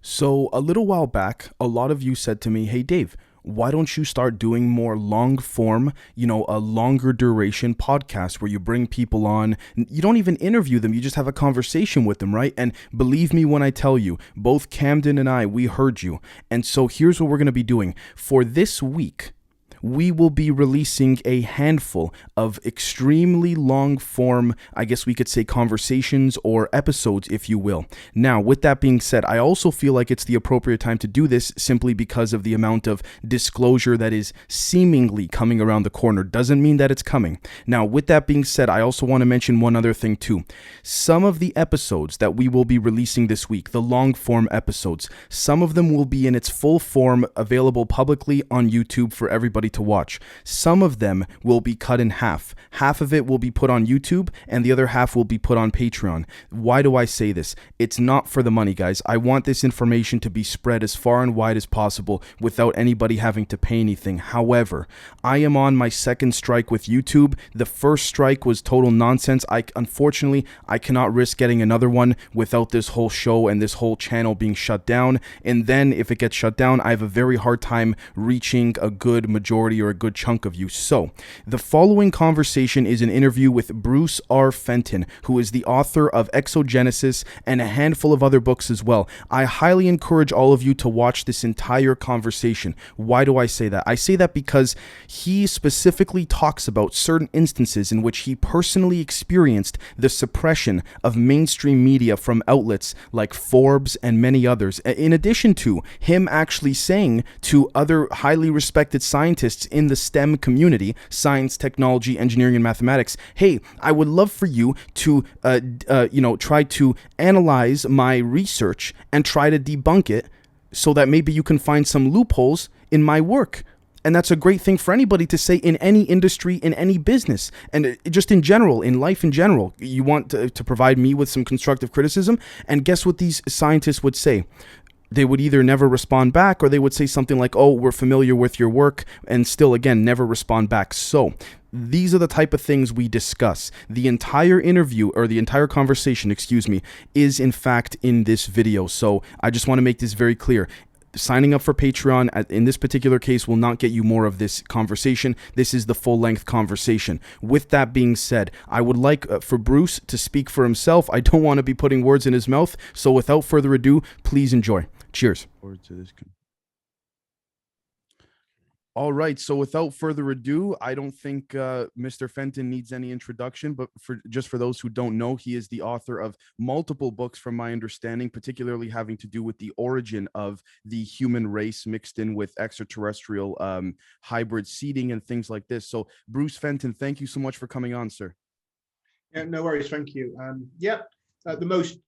So, a little while back, a lot of you said to me, "Hey, Dave, why don't you start doing more long form, a longer duration podcast where you bring people on? You don't even interview them, you just have a conversation with them, right?" And believe me when I tell you, both Camden and I, we heard you. And so, here's what we're going to be doing. For this week, we will be releasing a handful of extremely long form, I guess we could say conversations or episodes, if you will. Now, with that being said, I also feel like it's the appropriate time to do this simply because of the amount of disclosure that is seemingly coming around the corner. Doesn't mean that it's coming. Now, with that being said, I also want to mention one other thing too. Some of the episodes that we will be releasing this week, the long form episodes, some of them will be in its full form available publicly on YouTube for everybody to watch. Some of them will be cut in half. Half of it will be put on YouTube and the other half will be put on Patreon. Why do I say this? It's not for the money, guys. I want this information to be spread as far and wide as possible without anybody having to pay anything. However, I am on my second strike with YouTube. The first strike was total nonsense. Unfortunately, I cannot risk getting another one without this whole show and this whole channel being shut down. And then if it gets shut down, I have a very hard time reaching a good majority or a good chunk of you. So, the following conversation is an interview with Bruce R. Fenton, who is the author of Exogenesis and a handful of other books as well. I highly encourage all of you to watch this entire conversation. Why do I say that? I say that because he specifically talks about certain instances in which he personally experienced the suppression of mainstream media from outlets like Forbes and many others, in addition to him actually saying to other highly respected scientists in the STEM community, science, technology, engineering, and mathematics, "Hey, I would love for you to, try to analyze my research and try to debunk it so that maybe you can find some loopholes in my work." And that's a great thing for anybody to say in any industry, in any business, and just in general, in life in general. You want to provide me with some constructive criticism, and guess what these scientists would say? They would either never respond back or they would say something like, "Oh, we're familiar with your work," and still, again, never respond back. So these are the type of things we discuss. The entire interview, or the entire conversation, excuse me, is in fact in this video. So I just want to make this very clear. Signing up for Patreon in this particular case will not get you more of this conversation. This is the full-length conversation. With that being said, I would like for Bruce to speak for himself. I don't want to be putting words in his mouth. So without further ado, please enjoy. Cheers. Forward to this. All right. So without further ado, I don't think Mr. Fenton needs any introduction, but for those who don't know, he is the author of multiple books, from my understanding, particularly having to do with the origin of the human race mixed in with extraterrestrial hybrid seeding and things like this. So Bruce Fenton, thank you so much for coming on, sir. Yeah, no worries. Thank you. The most,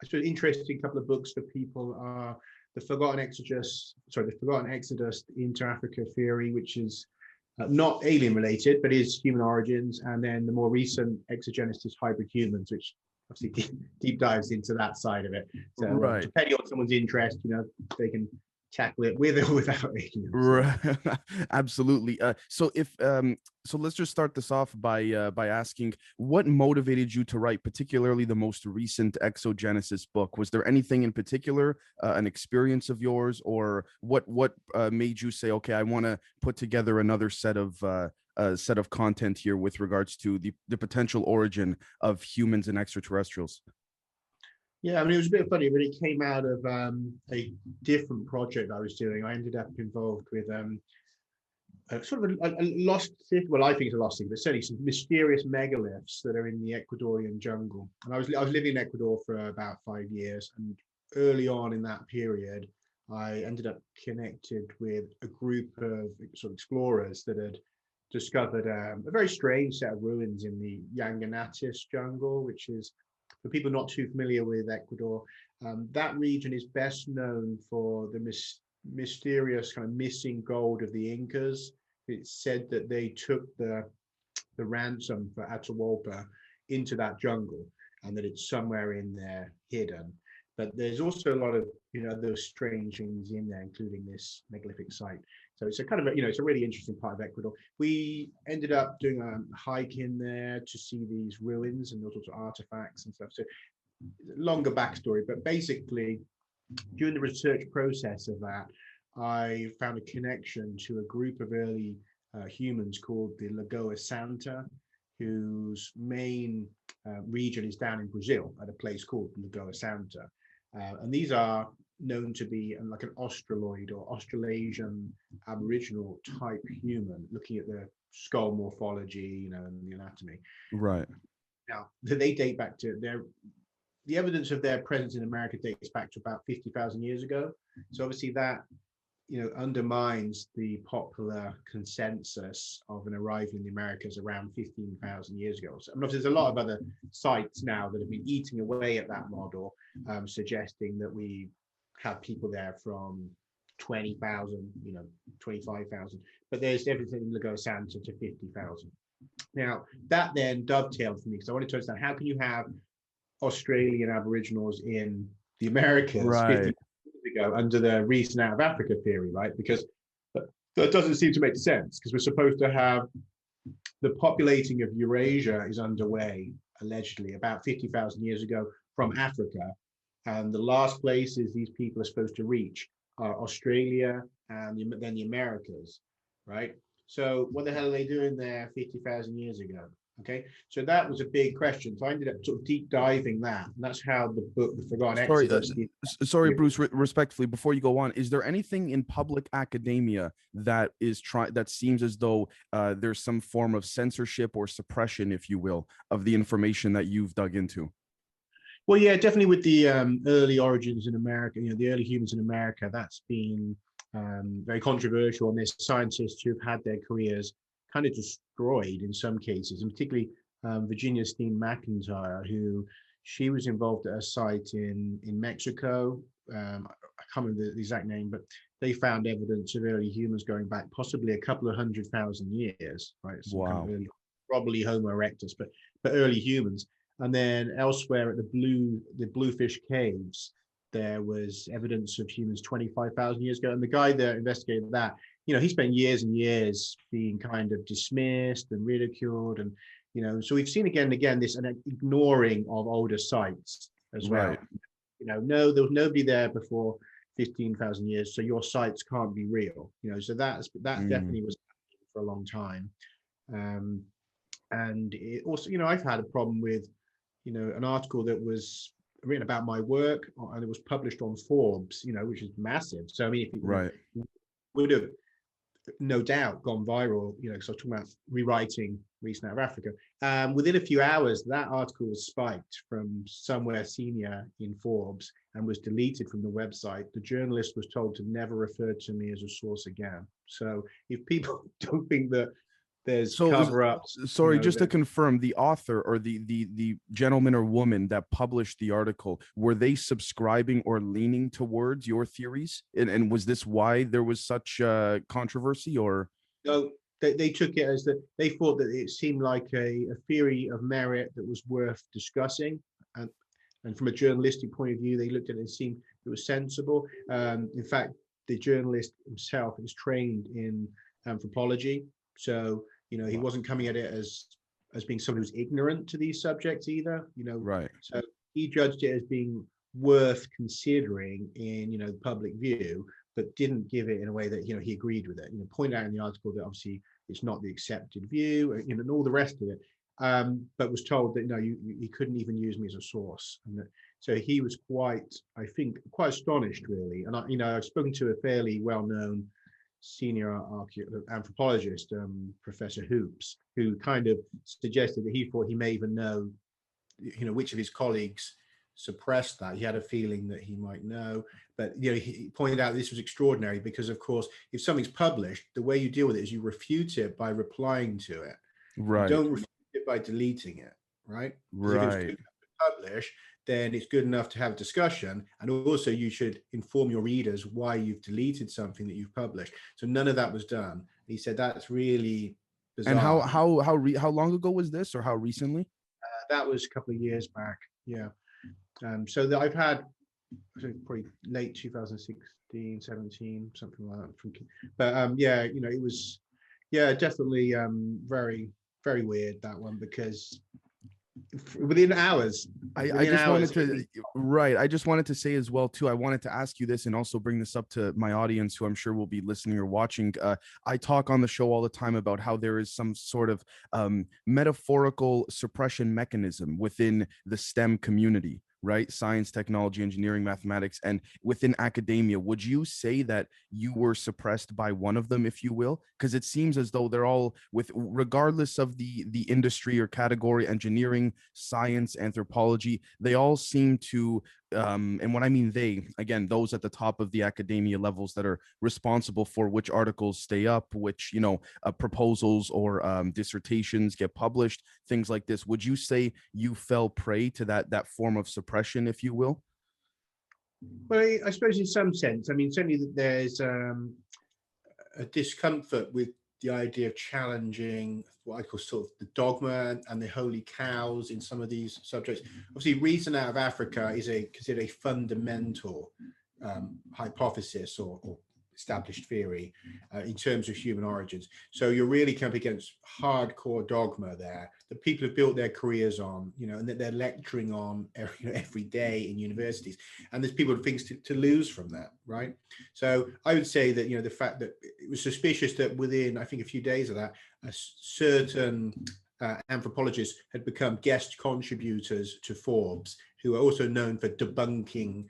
I suppose, interesting couple of books for people are the Forgotten Exodus into Africa theory, which is not alien related, but is human origins, and then the more recent Exogenesis hybrid humans, which obviously deep dives into that side of it. So Right. depending on someone's interest, they can tackle it with or without aliens. Right. Absolutely. So let's just start this off by asking, what motivated you to write particularly the most recent Exogenesis book? Was there anything in particular, an experience of yours, or what made you say, okay, I want to put together another set of content here with regards to the potential origin of humans and extraterrestrials? Yeah, I mean, it was a bit funny, but it came out of a different project I was doing. I ended up involved with sort of a lost city. Well, I think it's a lost city, but certainly some mysterious megaliths that are in the Ecuadorian jungle. And I was living in Ecuador for about 5 years, and early on in that period, I ended up connected with a group of sort of explorers that had discovered a very strange set of ruins in the Yanganatis jungle, which is, for people not too familiar with Ecuador, that region is best known for the mysterious kind of missing gold of the Incas. It's said that they took the ransom for Atahualpa into that jungle, and that it's somewhere in there hidden. But there's also a lot of those strange things in there, including this megalithic site. So it's a kind of it's a really interesting part of Ecuador. We ended up doing a hike in there to see these ruins and those sorts of artifacts and stuff. So longer backstory, but basically during the research process of that, I found a connection to a group of early humans called the Lagoa Santa, whose main region is down in Brazil at a place called Lagoa Santa. And these are known to be like an Australoid or Australasian Aboriginal type human, looking at the skull morphology, and the anatomy. Right. Now, they date back to the evidence of their presence in America dates back to about 50,000 years ago. So obviously that, undermines the popular consensus of an arrival in the Americas around 15,000 years ago. So, there's a lot of other sites now that have been eating away at that model, suggesting that we have people there from 20,000, 25,000, but there's everything in Lagoa Santa to 50,000. Now, that then dovetailed for me because I wanted to understand, how can you have Australian Aboriginals in the Americas 50 Right. years ago under the recent out of Africa theory, right? Because that doesn't seem to make sense, because we're supposed to have the populating of Eurasia is underway, allegedly, about 50,000 years ago from Africa. And the last places these people are supposed to reach are Australia and then the Americas, right? So what the hell are they doing there 50,000 years ago? Okay, so that was a big question. So I ended up sort of deep diving that, and that's how the book, The Forgotten Sorry, Exodus. sorry, Bruce. Respectfully, before you go on, is there anything in public academia that that seems as though there's some form of censorship or suppression, if you will, of the information that you've dug into? Well, yeah, definitely with the early origins in America, the early humans in America, that's been very controversial. And there's scientists who've had their careers kind of destroyed in some cases, and particularly Virginia Steen McIntyre, who she was involved at a site in Mexico. I can't remember the exact name, but they found evidence of early humans going back possibly a couple of 100,000 years, right? Some Wow. kind of early, probably Homo erectus, but early humans. And then elsewhere at the Bluefish Caves, there was evidence of humans 25,000 years ago. And the guy that investigated that, he spent years and years being kind of dismissed and ridiculed. And, so we've seen again and again this an ignoring of older sites as well. Right. No, there was nobody there before 15,000 years, so your sites can't be real. So that definitely was for a long time. And it also, I've had a problem with, an article that was written about my work, and it was published on Forbes, which is massive. So I mean, if it would have no doubt gone viral, because I was talking about rewriting recent out of Africa. Within a few hours, that article was spiked from somewhere senior in Forbes and was deleted from the website. The journalist was told to never refer to me as a source again. So if people don't think that there's cover-ups. Sorry, just to confirm, the author or the gentleman or woman that published the article, were they subscribing or leaning towards your theories? And was this why there was such controversy, or? No, they took it as that they thought that it seemed like a theory of merit that was worth discussing. And from a journalistic point of view, they looked at it and seemed it was sensible. In fact, the journalist himself is trained in anthropology. So, he wasn't coming at it as being someone who's ignorant to these subjects either, Right. So he judged it as being worth considering in, public view, but didn't give it in a way that, he agreed with it. Pointed out in the article that obviously it's not the accepted view, and all the rest of it. But was told that, you couldn't even use me as a source. And so he was quite astonished, really. And I've spoken to a fairly well-known senior anthropologist, Professor Hoops, who kind of suggested that he thought he may even know, which of his colleagues suppressed that. He had a feeling that he might know, but he pointed out this was extraordinary because, of course, if something's published, the way you deal with it is you refute it by replying to it. Right. You don't refute it by deleting it, right? Right. If it's good enough to publish, then it's good enough to have a discussion. And also you should inform your readers why you've deleted something that you've published. So none of that was done. He said that's really bizarre. And how long ago was this, or how recently? That was a couple of years back. Yeah. So that I've had probably late 2016, 17, something like that. But yeah, it was, definitely very, very weird, that one, because within hours. I just wanted to, right. I just wanted to say as well, too, I wanted to ask you this and also bring this up to my audience, who I'm sure will be listening or watching. I talk on the show all the time about how there is some sort of metaphorical suppression mechanism within the STEM community, right? Science, technology, engineering, mathematics, and within academia. Would you say that you were suppressed by one of them, if you will? Because it seems as though they're all with, regardless of the industry or category, engineering, science, anthropology, they all seem to, and when I mean they, again, those at the top of the academia levels that are responsible for which articles stay up, which, proposals or dissertations get published, things like this. Would you say you fell prey to that form of suppression, if you will? Well, I suppose in some sense, I mean, certainly that there's a discomfort with the idea of challenging what I call sort of the dogma and the holy cows in some of these subjects. Obviously, reason out of Africa is considered a fundamental hypothesis or established theory in terms of human origins. So you're really coming up against hardcore dogma there that people have built their careers on, and that they're lecturing on every day in universities. And there's people with things to lose from that, right? So I would say that, the fact that it was suspicious that within, I think, a few days of that, a certain anthropologists had become guest contributors to Forbes, who are also known for debunking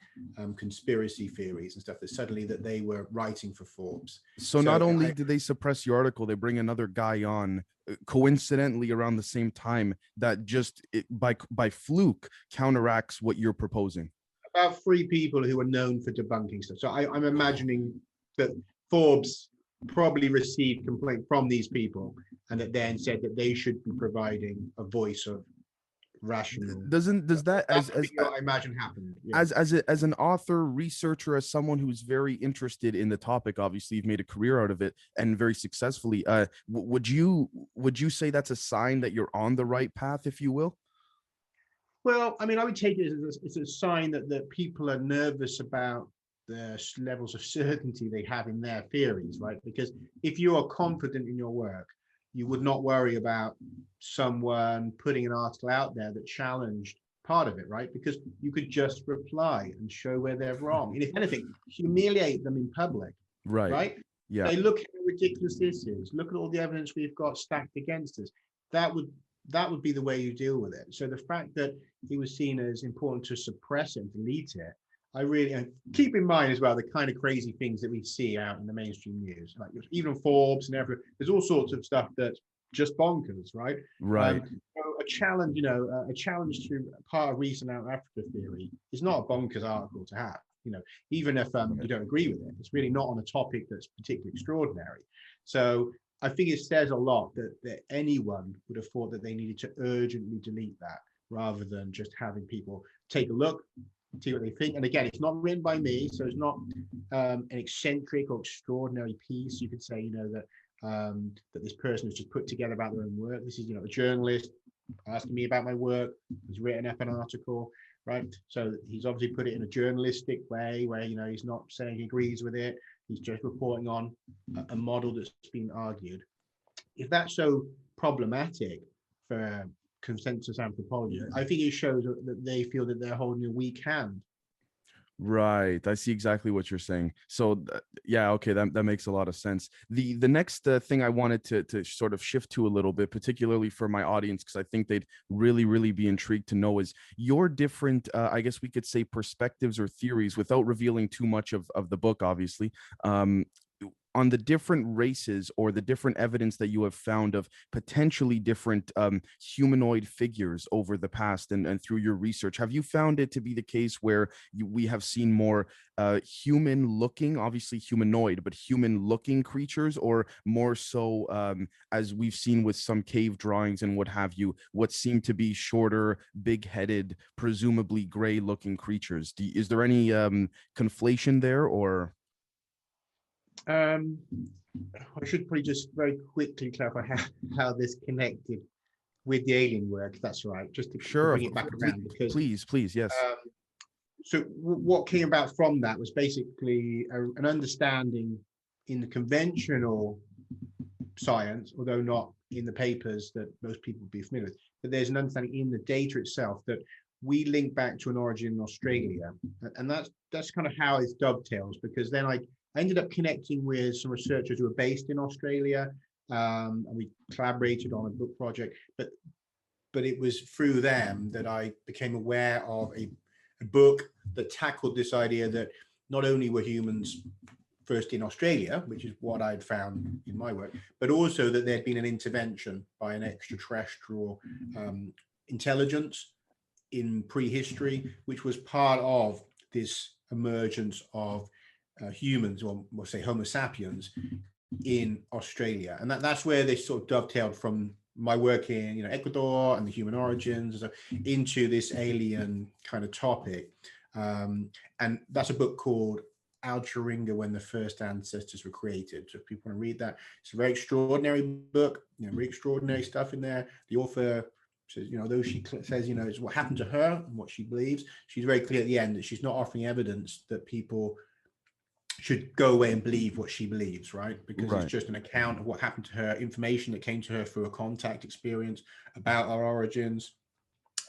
conspiracy theories and stuff, that suddenly that they were writing for Forbes. So not only did they suppress your article, they bring another guy on coincidentally around the same time that just by fluke counteracts what you're proposing. About 3 people who are known for debunking stuff. So I'm imagining that Forbes probably received complaint from these people, and that then said that they should be providing a voice of rational. Does that, as I imagine happened? Yeah. As an author, researcher, as someone who's very interested in the topic, obviously you've made a career out of it and very successfully. Would you say that's a sign that you're on the right path, if you will? Well, I mean, I would take it as a sign that people are nervous about the levels of certainty they have in their theories, right? Because if you are confident in your work, you would not worry about someone putting an article out there that challenged part of it, right? Because you could just reply and show where they're wrong. And if anything, humiliate them in public, right? Yeah. They look how ridiculous this is. Look at all the evidence we've got stacked against us. That would be the way you deal with it. So the fact that it was seen as important to suppress it and delete it, I really, and keep in mind as well the kind of crazy things that we see out in the mainstream news, like even Forbes and everything. There's all sorts of stuff that's just bonkers, right? Right. So a challenge, a challenge to part of reason out of Africa theory is not a bonkers article to have. Even if you don't agree with it, it's really not on a topic that's particularly extraordinary. So I think it says a lot that anyone would have thought that they needed to urgently delete that, rather than just having people take a look, see what they think. And again, it's not written by me, so it's not an eccentric or extraordinary piece. You could say, that this person has just put together about their own work. This is, a journalist asking me about my work, has written up an article, right? So he's obviously put it in a journalistic way where, he's not saying he agrees with it. He's just reporting on a model that's been argued. If that's so problematic for consensus anthropology, I think it shows that they feel that they're holding a weak hand. Right. I see exactly what you're saying. So yeah, okay, that makes a lot of sense. The next thing I wanted to sort of shift to a little bit, particularly for my audience, because I think they'd really be intrigued to know, is your different, I guess we could say, perspectives or theories, without revealing too much of the book, obviously, on the different races or the different evidence that you have found of potentially different humanoid figures over the past and through your research. Have you found it to be the case where we have seen more human looking, obviously humanoid, but human looking creatures, or more so, as we've seen with some cave drawings and what have you, what seem to be shorter, big headed, presumably gray looking creatures? Is there any conflation there, or? I should probably just very quickly clarify how this connected with the alien work, if that's right, just to bring it back around. Because please, yes. So what came about from that was basically an understanding in the conventional science, although not in the papers that most people would be familiar with, that there's an understanding in the data itself that we link back to an origin in Australia. And that's kind of how it dovetails, because then I ended up connecting with some researchers who are based in Australia, and we collaborated on a book project. But it was through them that I became aware of a book that tackled this idea that not only were humans first in Australia, which is what I'd found in my work, but also that there'd been an intervention by an extraterrestrial intelligence in prehistory, which was part of this emergence of humans, or we'll say Homo sapiens, in Australia. And that's where they sort of dovetailed from my work in Ecuador and the human origins into this alien kind of topic. And that's a book called Alturinga, When the First Ancestors Were Created. So if people want to read that, it's a very extraordinary book, very extraordinary stuff in there. The author says, though she says, it's what happened to her and what she believes, she's very clear at the end that she's not offering evidence that people should go away and believe what she believes, right? Because it's just an account of what happened to her, information that came to her through a contact experience about our origins,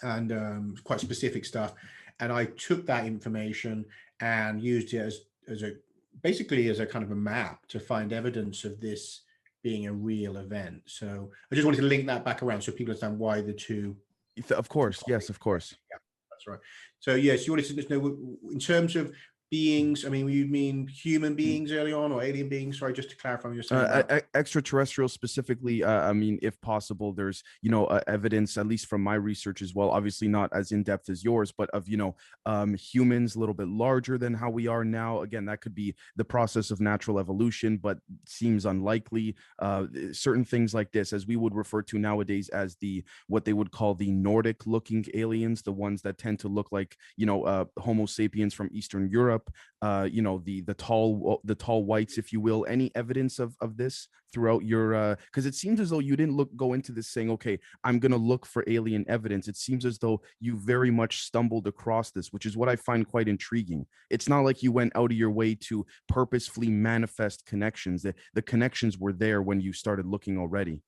and quite specific stuff. And I took that information and used it as a kind of a map to find evidence of this being a real event. So I just wanted to link that back around so people understand why the two. Of course, yes, of course. Yeah, that's right. So yes, you wanted to just know in terms of beings, I mean, you mean human beings early on, or alien beings? Sorry, just to clarify what you're saying. Extraterrestrial specifically. I mean, if possible, there's evidence, at least from my research as well, obviously not as in depth as yours, but of humans a little bit larger than how we are now. Again, that could be the process of natural evolution, but seems unlikely. Certain things like this, as we would refer to nowadays as what they would call the Nordic looking aliens, the ones that tend to look like Homo sapiens from Eastern Europe. The tall whites, if you will. Any evidence of this throughout your because it seems as though you didn't go into this saying, okay, I'm going to look for alien evidence. It seems as though you very much stumbled across this, which is what I find quite intriguing. It's not like you went out of your way to purposefully manifest connections. The connections were there when you started looking already.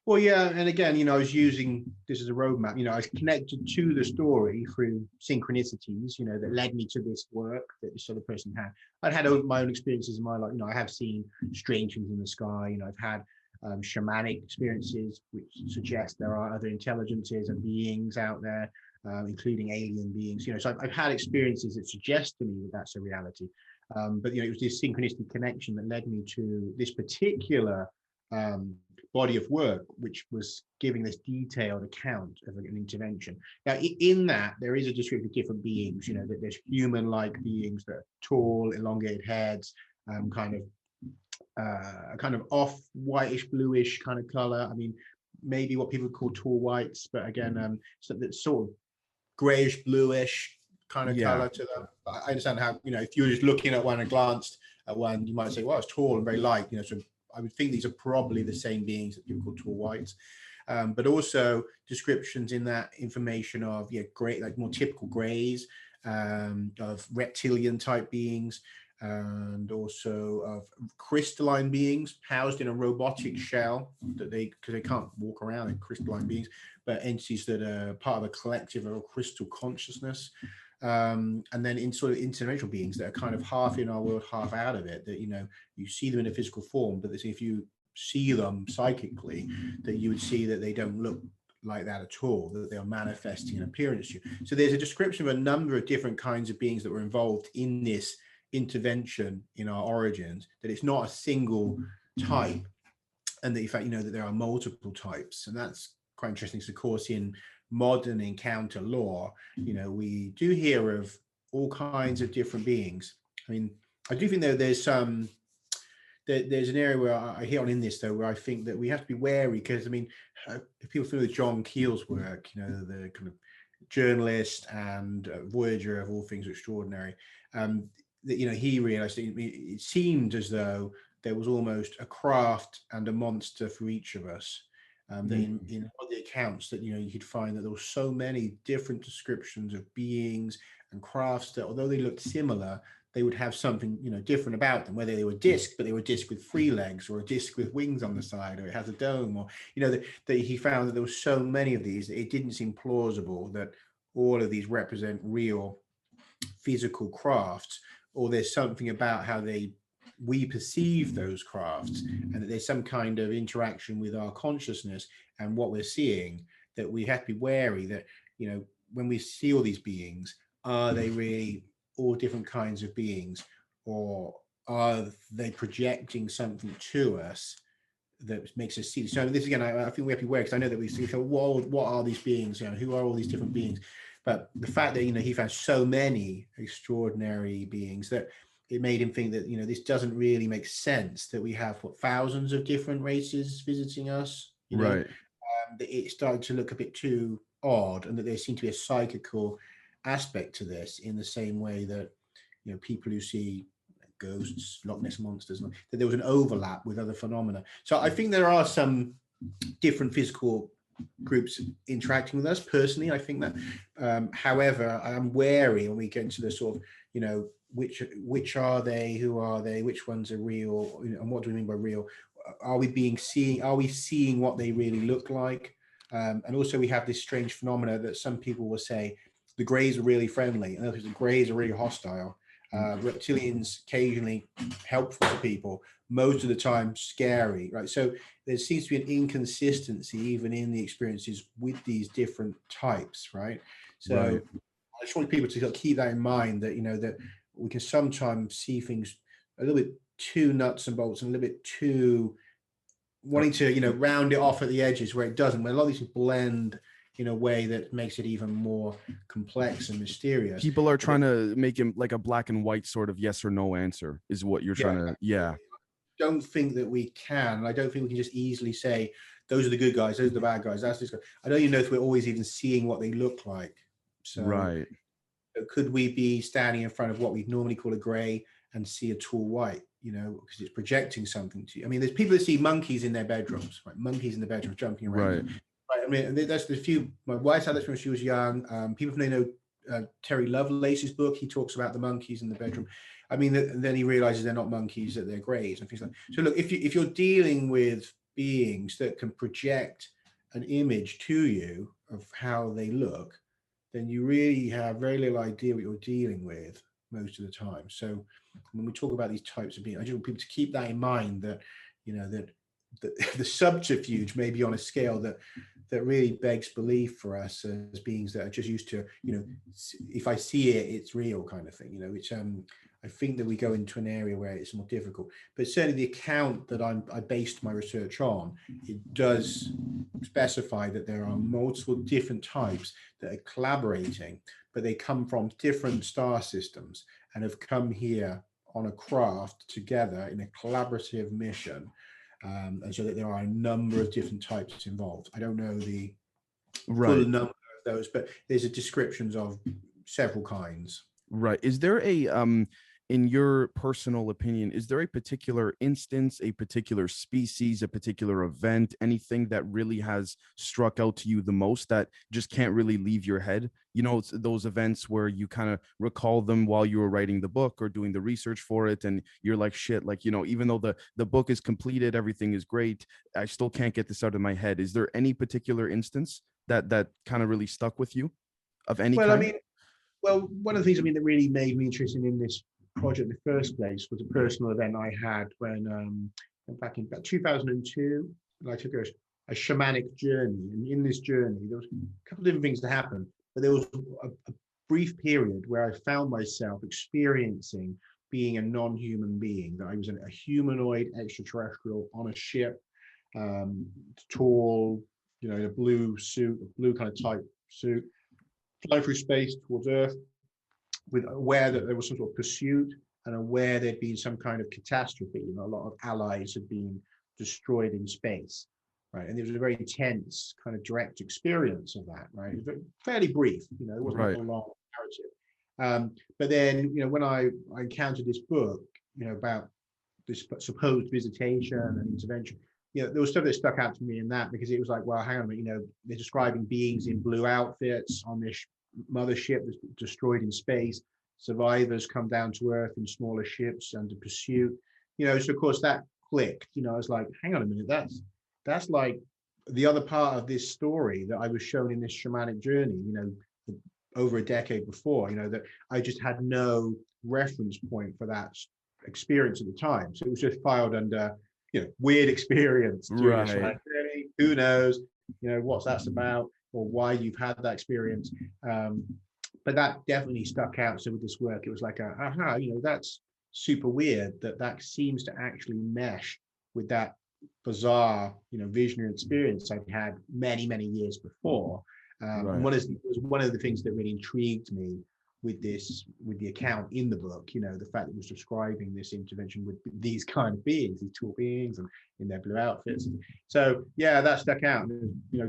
Well, yeah, and again, I was using this as a roadmap. I was connected to the story through synchronicities, that led me to this work that this other person had. I'd had my own experiences in my life. I have seen strange things in the sky. I've had shamanic experiences, which suggest there are other intelligences and beings out there, including alien beings. So I've had experiences that suggest to me that that's a reality. But it was this synchronistic connection that led me to this particular body of work, which was giving this detailed account of an intervention. Now, in that, there is a description of different beings, that there's human-like beings that are tall, elongated heads, kind of off whitish, bluish kind of color. I mean, maybe what people call tall whites, but again, so that's sort of grayish, bluish kind of color to them. But I understand how, if you're just looking at one and glanced at one, you might say, well, it's tall and very light, so I would think these are probably the same beings that people call tall whites, but also descriptions in that information of gray, like more typical grays, of reptilian type beings, and also of crystalline beings housed in a robotic shell that because they can't walk around in crystalline beings, but entities that are part of a collective or crystal consciousness. And then in sort of interdimensional beings that are kind of half in our world, half out of it, that you see them in a physical form, but if you see them psychically, that you would see that they don't look like that at all, that they are manifesting an appearance to you. So there's a description of a number of different kinds of beings that were involved in this intervention in our origins, that it's not a single type, and that in fact that there are multiple types. And that's quite interesting. So of course in modern encounter lore, we do hear of all kinds of different beings. I mean, I do think that there's an area where I hit on in this, though, where I think that we have to be wary, because I mean, if people familiar with John Keel's work, the kind of journalist and voyager of all things extraordinary, that he realized it seemed as though there was almost a craft and a monster for each of us. That in all the accounts that you could find that there were so many different descriptions of beings and crafts that, although they looked similar, they would have something, you know, different about them, whether they were disc, but they were disc with 3 legs, or a disc with wings on the side, or it has a dome, or, you know, that he found that there were so many of these that it didn't seem plausible that all of these represent real physical crafts, or there's something about how we perceive those crafts, and that there's some kind of interaction with our consciousness and what we're seeing, that we have to be wary that, you know, when we see all these beings, are they really all different kinds of beings, or are they projecting something to us that makes us see? So this again, I think we have to be aware, because I know that we see, well, what are these beings? You know, who are all these different beings? But the fact that, you know, he found so many extraordinary beings that it made him think that, you know, this doesn't really make sense, that we have thousands of different races visiting us. You know, Right. that it started to look a bit too odd, and that there seemed to be a psychical aspect to this, in the same way that, you know, people who see ghosts, Loch Ness monsters, that there was an overlap with other phenomena. So I think there are some different physical groups interacting with us. Personally, I think that. However, I'm wary when we get into the sort of, you know, which are they, who are they, which ones are real, and what do we mean by real? Are we seeing what they really look like? And also we have this strange phenomena that some people will say the greys are really friendly, and others, the greys are really hostile. Reptilians occasionally helpful to people, most of the time scary, right? So there seems to be an inconsistency even in the experiences with these different types, right? So Right. I just want people to keep that in mind, that, you know, that we can sometimes see things a little bit too nuts and bolts, and a little bit too wanting to, you know, round it off at the edges, where it doesn't, where a lot of these blend in a way that makes it even more complex and mysterious. People are trying to make him like a black and white sort of yes or no answer, is what you're trying to. Yeah. Don't think that we can. I don't think we can just easily say those are the good guys, those are the bad guys. That's this guy. I don't even know if we're always even seeing what they look like. So Right. could we be standing in front of what we normally call a grey and see a tall white? You know, because it's projecting something to you. I mean, there's people that see monkeys in their bedrooms, right? Monkeys in the bedroom jumping around. Right. Right. I mean, that's the few. My wife had this when she was young. People may know Terry Lovelace's book. He talks about the monkeys in the bedroom. I mean, then he realizes they're not monkeys, that they're greys and things like that. So look, if you're dealing with beings that can project an image to you of how they look, then you really have very little idea what you're dealing with most of the time. So when we talk about these types of beings, I just want people to keep that in mind, that, you know, that the subterfuge may be on a scale that really begs belief for us as beings that are just used to, you know, if I see it, it's real kind of thing, you know, which I think that we go into an area where it's more difficult. But certainly the account that I based my research on, it does specify that there are multiple different types that are collaborating, but they come from different star systems and have come here on a craft together in a collaborative mission. And so that there are a number of different types involved. I don't know the full Right. number of those, but there's a descriptions of several kinds. Right. Is there a in your personal opinion, is there a particular instance, a particular species, a particular event, anything that really has struck out to you the most that just can't really leave your head? You know, it's those events where you kind of recall them while you were writing the book or doing the research for it, and you're like, shit, like, you know, even though the book is completed, everything is great, I still can't get this out of my head. Is there any particular instance that kind of really stuck with you of any Well, I kind? mean, one of the things, I mean, that really made me interested in this project in the first place was a personal event I had when back in about 2002. I took a shamanic journey, and in this journey there was a couple of different things that happened, but there was a brief period where I found myself experiencing being a non-human being, that I was a humanoid extraterrestrial on a ship, tall, you know, in a blue suit, a blue kind of type suit, flying through space towards Earth, with aware that there was some sort of pursuit, and aware there'd been some kind of catastrophe. You know, a lot of allies had been destroyed in space, right? And it was a very intense kind of direct experience of that, right? It was fairly brief, you know, it wasn't Right. a long narrative. But then, you know, when I encountered this book, you know, about this supposed visitation and intervention, you know, there was stuff that stuck out to me in that, because it was like, well, hang on a minute, you know, they're describing beings in blue outfits on this mothership that's destroyed in space. survivors come down to Earth in smaller ships under pursuit. So of course that clicked. I was like, hang on a minute, that's like the other part of this story that I was shown in this shamanic journey, over a decade before, that I just had no reference point for that experience at the time. So it was just filed under, weird experience during a shamanic journey. Who knows, what's that's about or why you've had that experience. But that definitely stuck out. So with this work, it was like, aha, that's super weird that seems to actually mesh with that bizarre, visionary experience I'd had many, many years before. And one of the things that really intrigued me with the account in the book, the fact that it was describing this intervention with these kind of beings, these tall beings, and in their blue outfits. So yeah, that stuck out.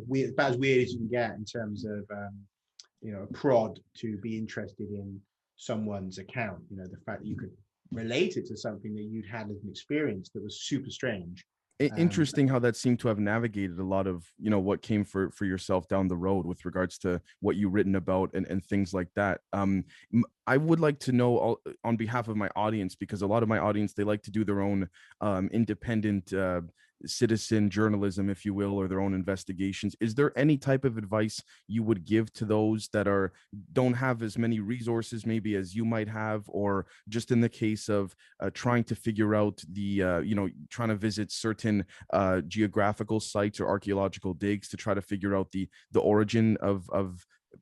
Weird, about as weird as you can get in terms of a prod to be interested in someone's account. The fact that you could relate it to something that you'd had as an experience that was super strange. Interesting how that seemed to have navigated a lot of what came for yourself down the road with regards to what you've written about and things like that. I would like to know on behalf of my audience, because a lot of my audience, they like to do their own independent citizen journalism, if you will, or their own investigations. Is there any type of advice you would give to those that don't have as many resources maybe as you might have, or just in the case of trying to figure out the trying to visit certain geographical sites or archaeological digs to try to figure out the origin of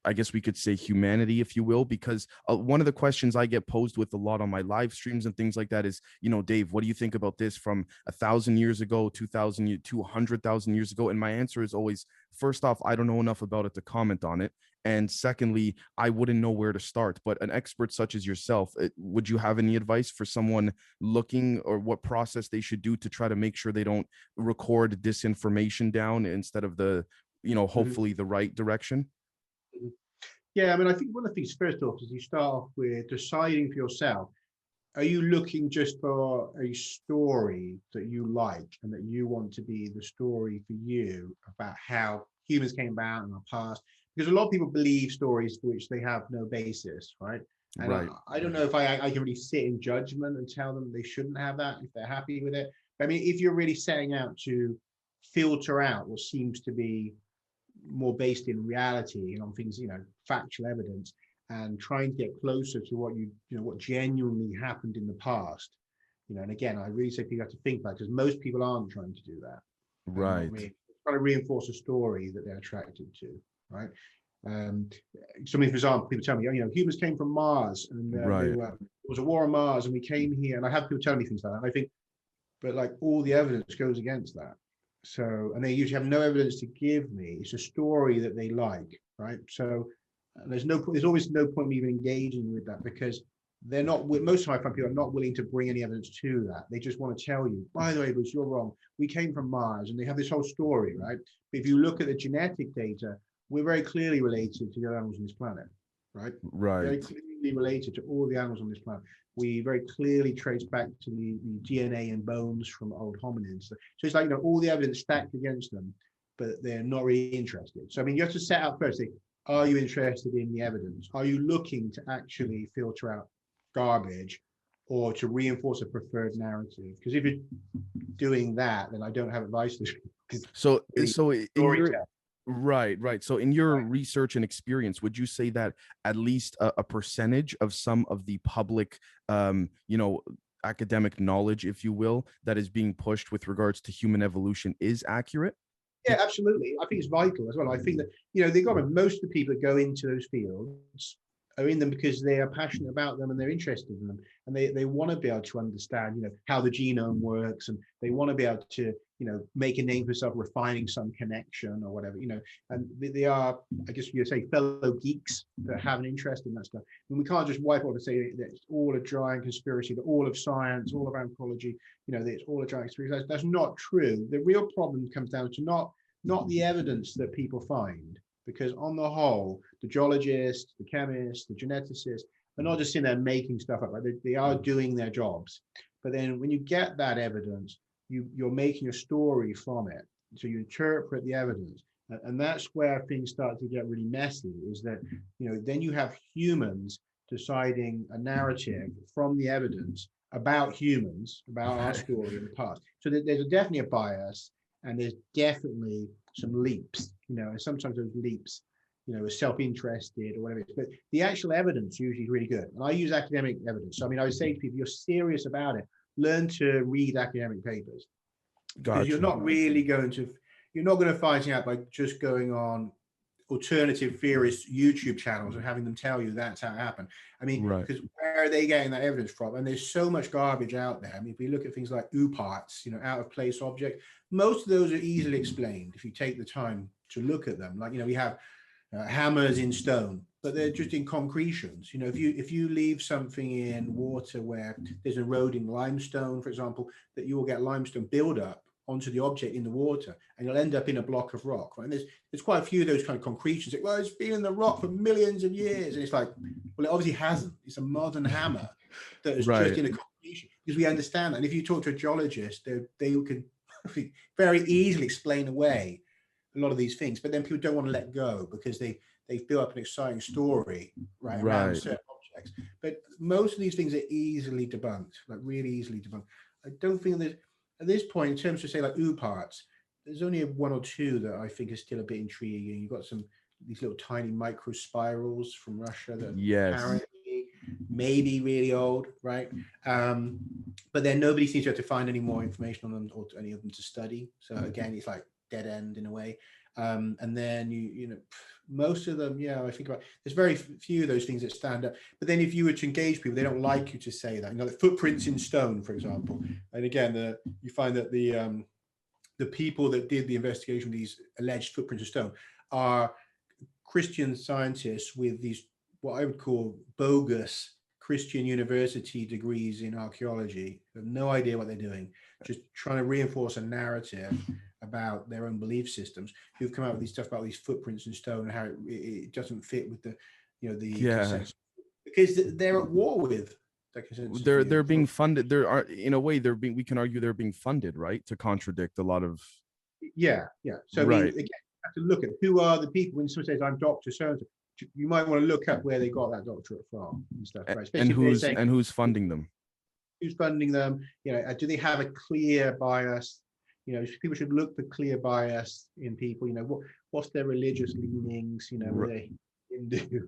I guess we could say humanity, if you will, because one of the questions I get posed with a lot on my live streams and things like that is, Dave, what do you think about this from 1,000 years ago, 2,000, 200,000 years ago? And my answer is always, first off, I don't know enough about it to comment on it. And secondly, I wouldn't know where to start. But an expert such as yourself, would you have any advice for someone looking, or what process they should do to try to make sure they don't record disinformation down instead of the, hopefully the right direction? Yeah, I mean, I think one of the things first off is you start off with deciding for yourself, are you looking just for a story that you like and that you want to be the story for you about how humans came about in our past? Because a lot of people believe stories for which they have no basis, right? And I don't know if I can really sit in judgment and tell them they shouldn't have that if they're happy with it. I mean, if you're really setting out to filter out what seems to be more based in reality and on things, factual evidence, and trying to get closer to what genuinely happened in the past, and again, I really say people have to think about it, because most people aren't trying to do that. Right. They're trying to reinforce a story that they're attracted to, right? For example, people tell me, humans came from Mars, and there was a war on Mars, and we came here, and I have people tell me things like that, and I think, but like all the evidence goes against that. So, and they usually have no evidence to give me. It's a story that they like, right? So there's always no point in even engaging with that, because they're not, most of my fun people are not willing to bring any evidence to that. They just want to tell you, by the way, Bruce, you're wrong. We came from Mars, and they have this whole story, right? But if you look at the genetic data, we're very clearly related to the other animals on this planet, right? Very clearly related to all the animals on this planet. We very clearly trace back to the DNA and bones from old hominids. So it's like, all the evidence stacked against them, but they're not really interested. So, I mean, you have to set out first, are you interested in the evidence? Are you looking to actually filter out garbage or to reinforce a preferred narrative? Because if you're doing that, then I don't have advice to you. So in your right. So in your research and experience, would you say that at least a percentage of some of the public, academic knowledge, if you will, that is being pushed with regards to human evolution is accurate? Yeah, absolutely. I think it's vital as well. I think that, most of the people that go into those fields are in them because they are passionate about them and they're interested in them, and they want to be able to understand, how the genome works, and they want to be able to, make a name for themselves, refining some connection or whatever, and they are, I guess you say, fellow geeks that have an interest in that stuff. And we can't just wipe out and say that it's all a giant conspiracy, that all of science, all of anthropology, that it's all a giant conspiracy. That's not true. The real problem comes down to not the evidence that people find, because on the whole, the geologists, the chemists, the geneticists are not just sitting there making stuff up, right? They are doing their jobs. But then when you get that evidence, you're making a story from it. So you interpret the evidence. And that's where things start to get really messy, is that, then you have humans deciding a narrative from the evidence about humans, about our story in the past. So there's definitely a bias, and there's definitely some leaps, and sometimes those leaps, are self-interested or whatever it is. But the actual evidence usually is really good. And I use academic evidence. So, I would say to people, if you're serious about it, learn to read academic papers. Because you're not really going to, find out by just going on alternative theorist YouTube channels and having them tell you that's how it happened. Because where are they getting that evidence from? And there's so much garbage out there. If we look at things like UParts, out of place object, most of those are easily explained if you take the time to look at them. Like, we have hammers in stone, but they're just in concretions. If you leave something in water where there's eroding limestone, for example, that you will get limestone buildup onto the object in the water, and you'll end up in a block of rock. Right? And there's quite a few of those kind of concretions. Like, well, it's been in the rock for millions of years, and it's like, well, it obviously hasn't. It's a modern hammer that is just in a concretion, because we understand that. And if you talk to a geologist, they can very easily explain away a lot of these things, but then people don't want to let go because they've built up an exciting story around certain objects. But most of these things are easily debunked, like really easily debunked. I don't think that at this point, in terms of say like UParts, there's only one or two that I think is still a bit intriguing. You've got these little tiny micro spirals from Russia that apparently maybe really old, right? But then nobody seems to have to find any more information on them or any of them to study. So again, it's like dead end in a way. And then most of them, I think about, there's very few of those things that stand up. But then if you were to engage people, they don't like you to say that. The footprints in stone, for example. And again, you find that the people that did the investigation of these alleged footprints of stone are Christian scientists with these, what I would call bogus Christian university degrees in archaeology. They have no idea what they're doing, just trying to reinforce a narrative about their own belief systems, who've come out with these stuff about these footprints in stone and how it doesn't fit with the consensus, because they're at war with the consensus. They're being funded. In a way, we can argue they're being funded, right, to contradict a lot of. So again, you have to look at who are the people. When someone says I'm Dr. So, you might want to look up where they got that doctorate from and stuff, right? And who's funding them? Who's funding them? Do they have a clear bias? People should look for clear bias in people. What's their religious leanings? Were they Hindu?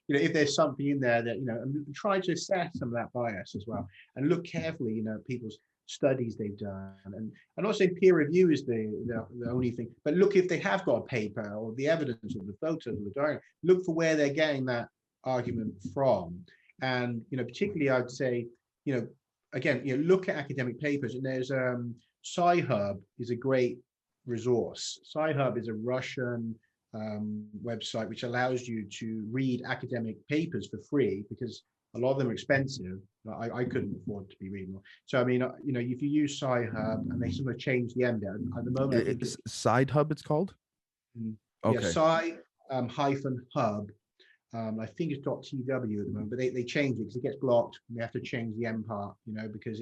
If there's something in there that and try to assess some of that bias as well, and look carefully. People's studies they've done, and I'm not saying peer review is the only thing, but look if they have got a paper or the evidence or the photos or the diagram. Look for where they're getting that argument from, and particularly I'd say again look at academic papers, and there's Sci-Hub is a great resource. Sci-Hub is a Russian website which allows you to read academic papers for free, because a lot of them are expensive. I couldn't afford to be reading them. So if you use Sci-Hub, and they sort of change the end there at the moment. It's Sci-Hub, it's called. Okay. Yeah, Sci -hub. I think it's .tw at the moment, but they change it because it gets blocked. And they have to change the end part, because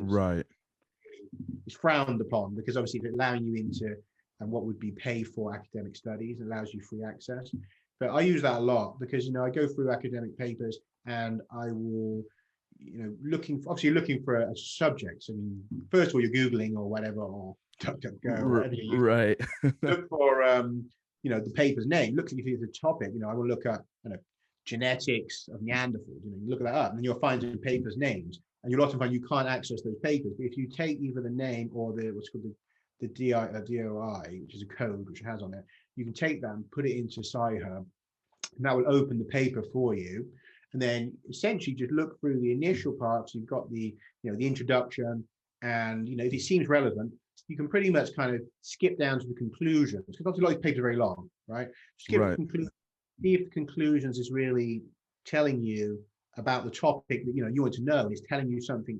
it's frowned upon, because obviously it's allowing you into what would be paid for academic studies. It allows you free access. But I use that a lot because I go through academic papers and I will looking for a subject. So first of all, you're Googling or whatever, or DuckDuckGo, or whatever you use. Right. Look for the paper's name. Look if it's a topic. I will look up genetics of Neanderthals. You look that up, and then you'll find the paper's names. And you'll often find you can't access those papers. But if you take either the name or what's called the DOI, which is a code which it has on it, you can take that and put it into Sci-Hub, and that will open the paper for you. And then essentially just look through the initial parts. You've got the introduction, and if it seems relevant, you can pretty much kind of skip down to the conclusions, because obviously a lot of papers are very long, right? Skip the conclusions. See if the conclusions is really telling you about the topic that you want to know, and it's telling you something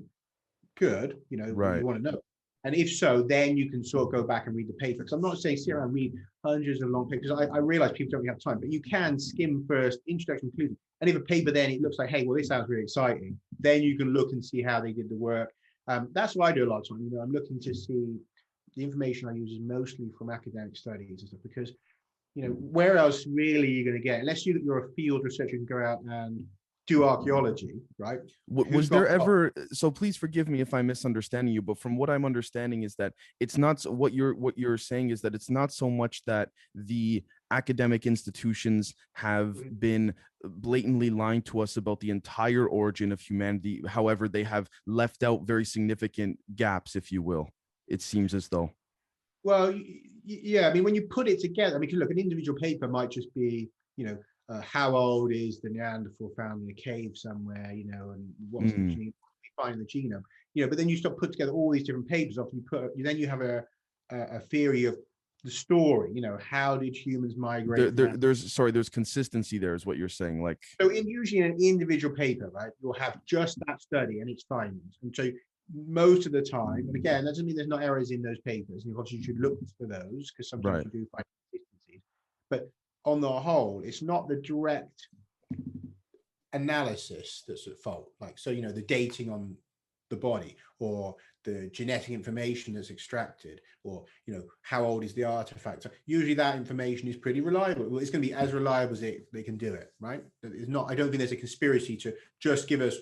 good, you want to know. And if so, then you can sort of go back and read the paper. Because I'm not saying sit around and read hundreds of long papers. I realize people don't really have time, but you can skim first, introduction, conclusion. And if a paper then it looks like, hey, well, this sounds really exciting, then you can look and see how they did the work. That's what I do a lot of time. I'm looking to see the information I use is mostly from academic studies and stuff, because where else really are you going to get, unless you're a field researcher, you can go out and do archaeology, right? Who's Was there got ever, so please forgive me if I'm misunderstanding you, but from what I'm understanding is that it's not what you're saying is that it's not so much that the academic institutions have been blatantly lying to us about the entire origin of humanity. However, they have left out very significant gaps, if you will. It seems as though. Well, yeah, I mean, when you put it together, I mean, look, an individual paper might just be, how old is the Neanderthal found in a cave somewhere, and what's the Mm. gene, we find the genome, but then you start put together all these different papers off, then you have a theory of the story, how did humans migrate from Africa? There's consistency there, is what you're saying. Like, So usually in an individual paper, right, you'll have just that study and its findings. And so most of the time, and again, that doesn't mean there's not errors in those papers. And of course, you should look for those because sometimes right. you do find consistencies. But on the whole, it's not the direct analysis that's at fault. Like, so, the dating on the body or the genetic information that's extracted, or how old is the artifact. So usually that information is pretty reliable. Well, it's going to be as reliable as they can do it, right? It's not, I don't think there's a conspiracy to just give us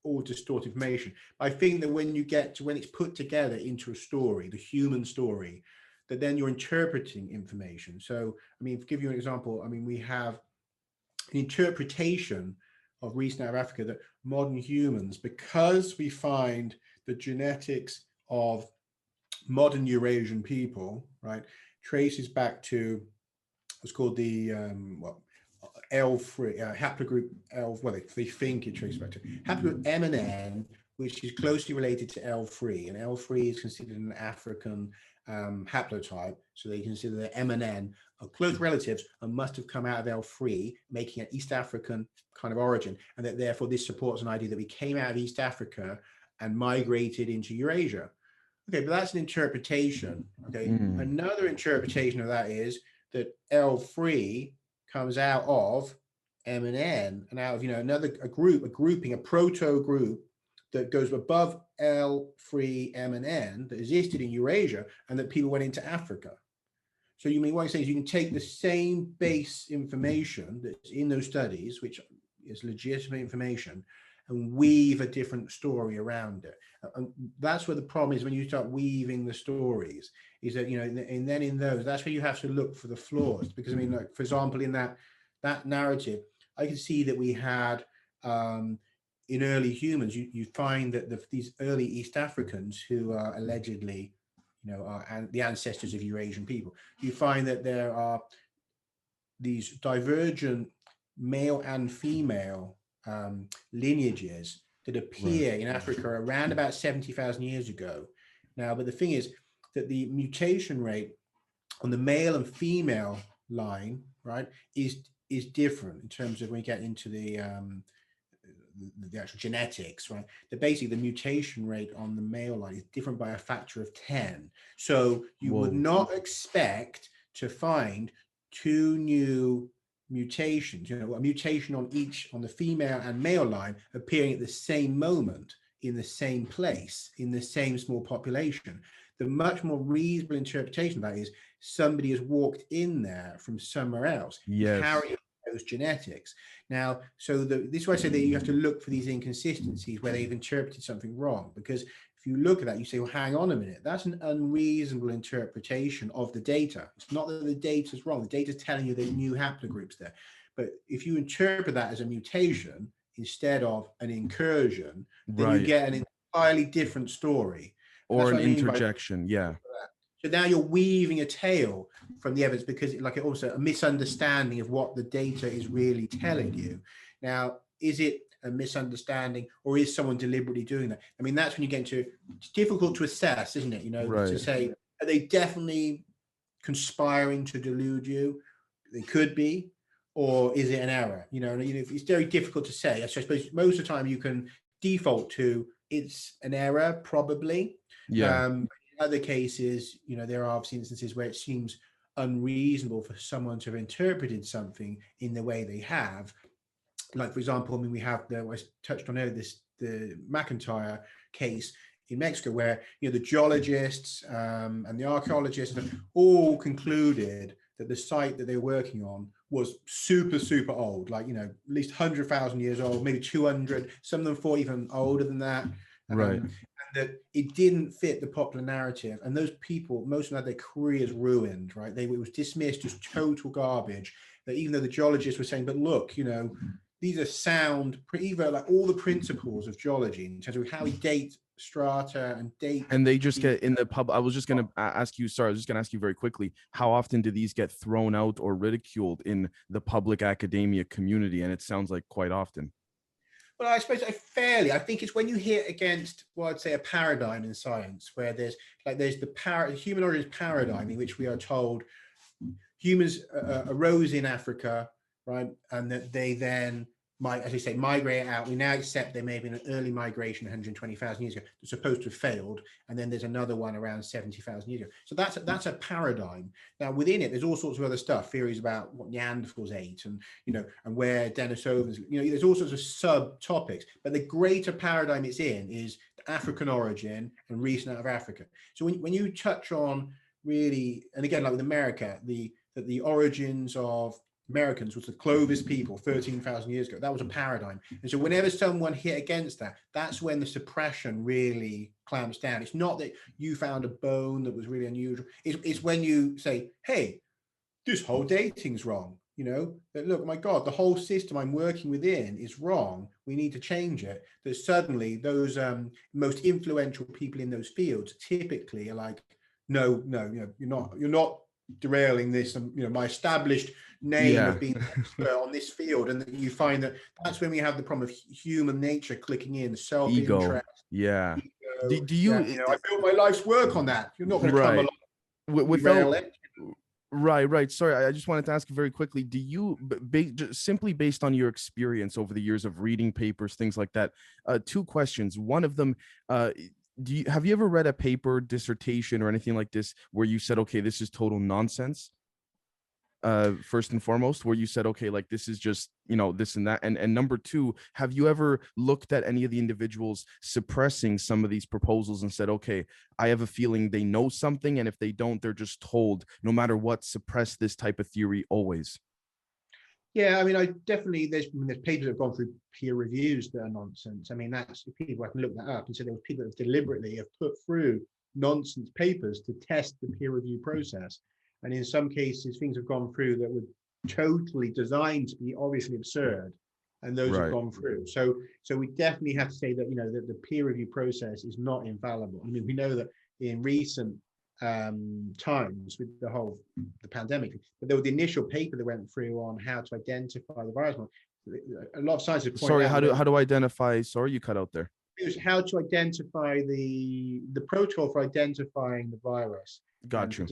all distorted information. I think that when you get to when it's put together into a story, the human story, that then you're interpreting information. So I mean, to give you an example, I mean, we have an interpretation of recent out of Africa that modern humans, because we find the genetics of modern Eurasian people, right, traces back to what's called the L3 haplogroup L. Well, they think it traces back to haplogroup M and N, which is closely related to L3, and L3 is considered an African haplotype, so they consider the M and N are close relatives and must have come out of L3, making an East African kind of origin, and that therefore this supports an idea that we came out of East Africa and migrated into Eurasia. Okay, but that's an interpretation. Okay, another interpretation of that is that L3 comes out of M and N, and out of a grouping, a proto group that goes above L3 M and N that existed in Eurasia, and that people went into Africa. So you mean what I'm saying is you can take the same base information that's in those studies, which is legitimate information, and weave a different story around it. And that's where the problem is when you start weaving the stories, is that, and then in those, that's where you have to look for the flaws. Because I mean, like, for example, in that narrative, I can see that we had, in early humans, you find that these early East Africans who are allegedly, are the ancestors of Eurasian people, you find that there are these divergent male and female lineages that appear in Africa around about 70,000 years ago. Now, but the thing is that the mutation rate on the male and female line, right, is different in terms of when you get into the actual genetics, right? That basically the mutation rate on the male line is different by a factor of 10. So you would not expect to find two new mutations, a mutation on the female and male line appearing at the same moment in the same place in the same small population. The much more reasonable interpretation of that is somebody has walked in there from somewhere else, carrying those genetics. Now, so this is why I say that you have to look for these inconsistencies where they've interpreted something wrong, because if you look at that, you say, well, hang on a minute, that's an unreasonable interpretation of the data. It's not that the data is wrong. The data is telling you there are new haplogroups there. But if you interpret that as a mutation instead of an incursion, then you get an entirely different story. Or an interjection, So now you're weaving a tale from the evidence, because like also a misunderstanding of what the data is really telling you. Now, is it a misunderstanding, or is someone deliberately doing that? I mean, that's when you get into, it's difficult to assess, isn't it? To say, are they definitely conspiring to delude you? They could be, or is it an error? It's very difficult to say. So I suppose most of the time you can default to it's an error, probably. In other cases, there are obviously instances where it seems unreasonable for someone to have interpreted something in the way they have. Like, for example, I mean, we have I touched on earlier, the McIntyre case in Mexico, where the geologists and the archaeologists all concluded that the site that they were working on was super, super old, like, at least 100,000 years old, maybe 200, some of them thought even older than that. Right. And that it didn't fit the popular narrative. And those people, most of them had their careers ruined, right? It was dismissed as total garbage. That even though the geologists were saying, but look, these are sound, either like all the principles of geology in terms of how we date strata and date. And they just get in the pub. I was just going to ask you, sorry, I was just going to ask you very quickly, how often do these get thrown out or ridiculed in the public academia community? And it sounds like quite often. Well, I suppose I think it's when you hit against what I'd say a paradigm in science, where there's the human origins paradigm, in which we are told humans arose in Africa, right, and that they then might, as you say, migrate out. We now accept there may have been an early migration 120,000 years ago that's supposed to have failed, and then there's another one around 70,000 years ago. So that's a paradigm. Now within it, there's all sorts of other stuff, theories about what Neanderthals ate, and and where Denisovans. There's all sorts of subtopics. But the greater paradigm it's in is the African origin and recent out of Africa. So when you touch on really, and again, like with America, the origins of Americans was the Clovis people 13,000 years ago. That was a paradigm. And so whenever someone hit against that, that's when the suppression really clamps down. It's not that you found a bone that was really unusual. It's when you say, hey, this whole dating's wrong. That, look, my God, the whole system I'm working within is wrong. We need to change it. That suddenly those most influential people in those fields typically are like, no, you're not derailing this, and my established name of being on this field. And you find that's when we have the problem of human nature clicking in, self-interest. Ego. Do you I built my life's work on that. You're not going to come along without it. Right. Sorry, I just wanted to ask you very quickly. Do you, simply based on your experience over the years of reading papers, things like that, two questions. One of them, have you ever read a paper, dissertation, or anything like this where you said, okay, this is total nonsense? First and foremost, where you said, okay, like this is just, this and that. And number two, have you ever looked at any of the individuals suppressing some of these proposals and said, okay, I have a feeling they know something, and if they don't, they're just told, no matter what, suppress this type of theory always? Yeah, I mean, I definitely, there's papers that have gone through peer reviews that are nonsense. I mean, that's people, I can look that up. And so there were people that deliberately have put through nonsense papers to test the peer review process. And in some cases, things have gone through that were totally designed to be obviously absurd, and those have gone through. So we definitely have to say that, that the peer review process is not infallible. I mean, we know that in recent times with the pandemic, but there was the initial paper that went through on how to identify the virus. A lot of scientists sorry, how do identify? Sorry, you cut out there. It was how to identify the protocol for identifying the virus. Got you.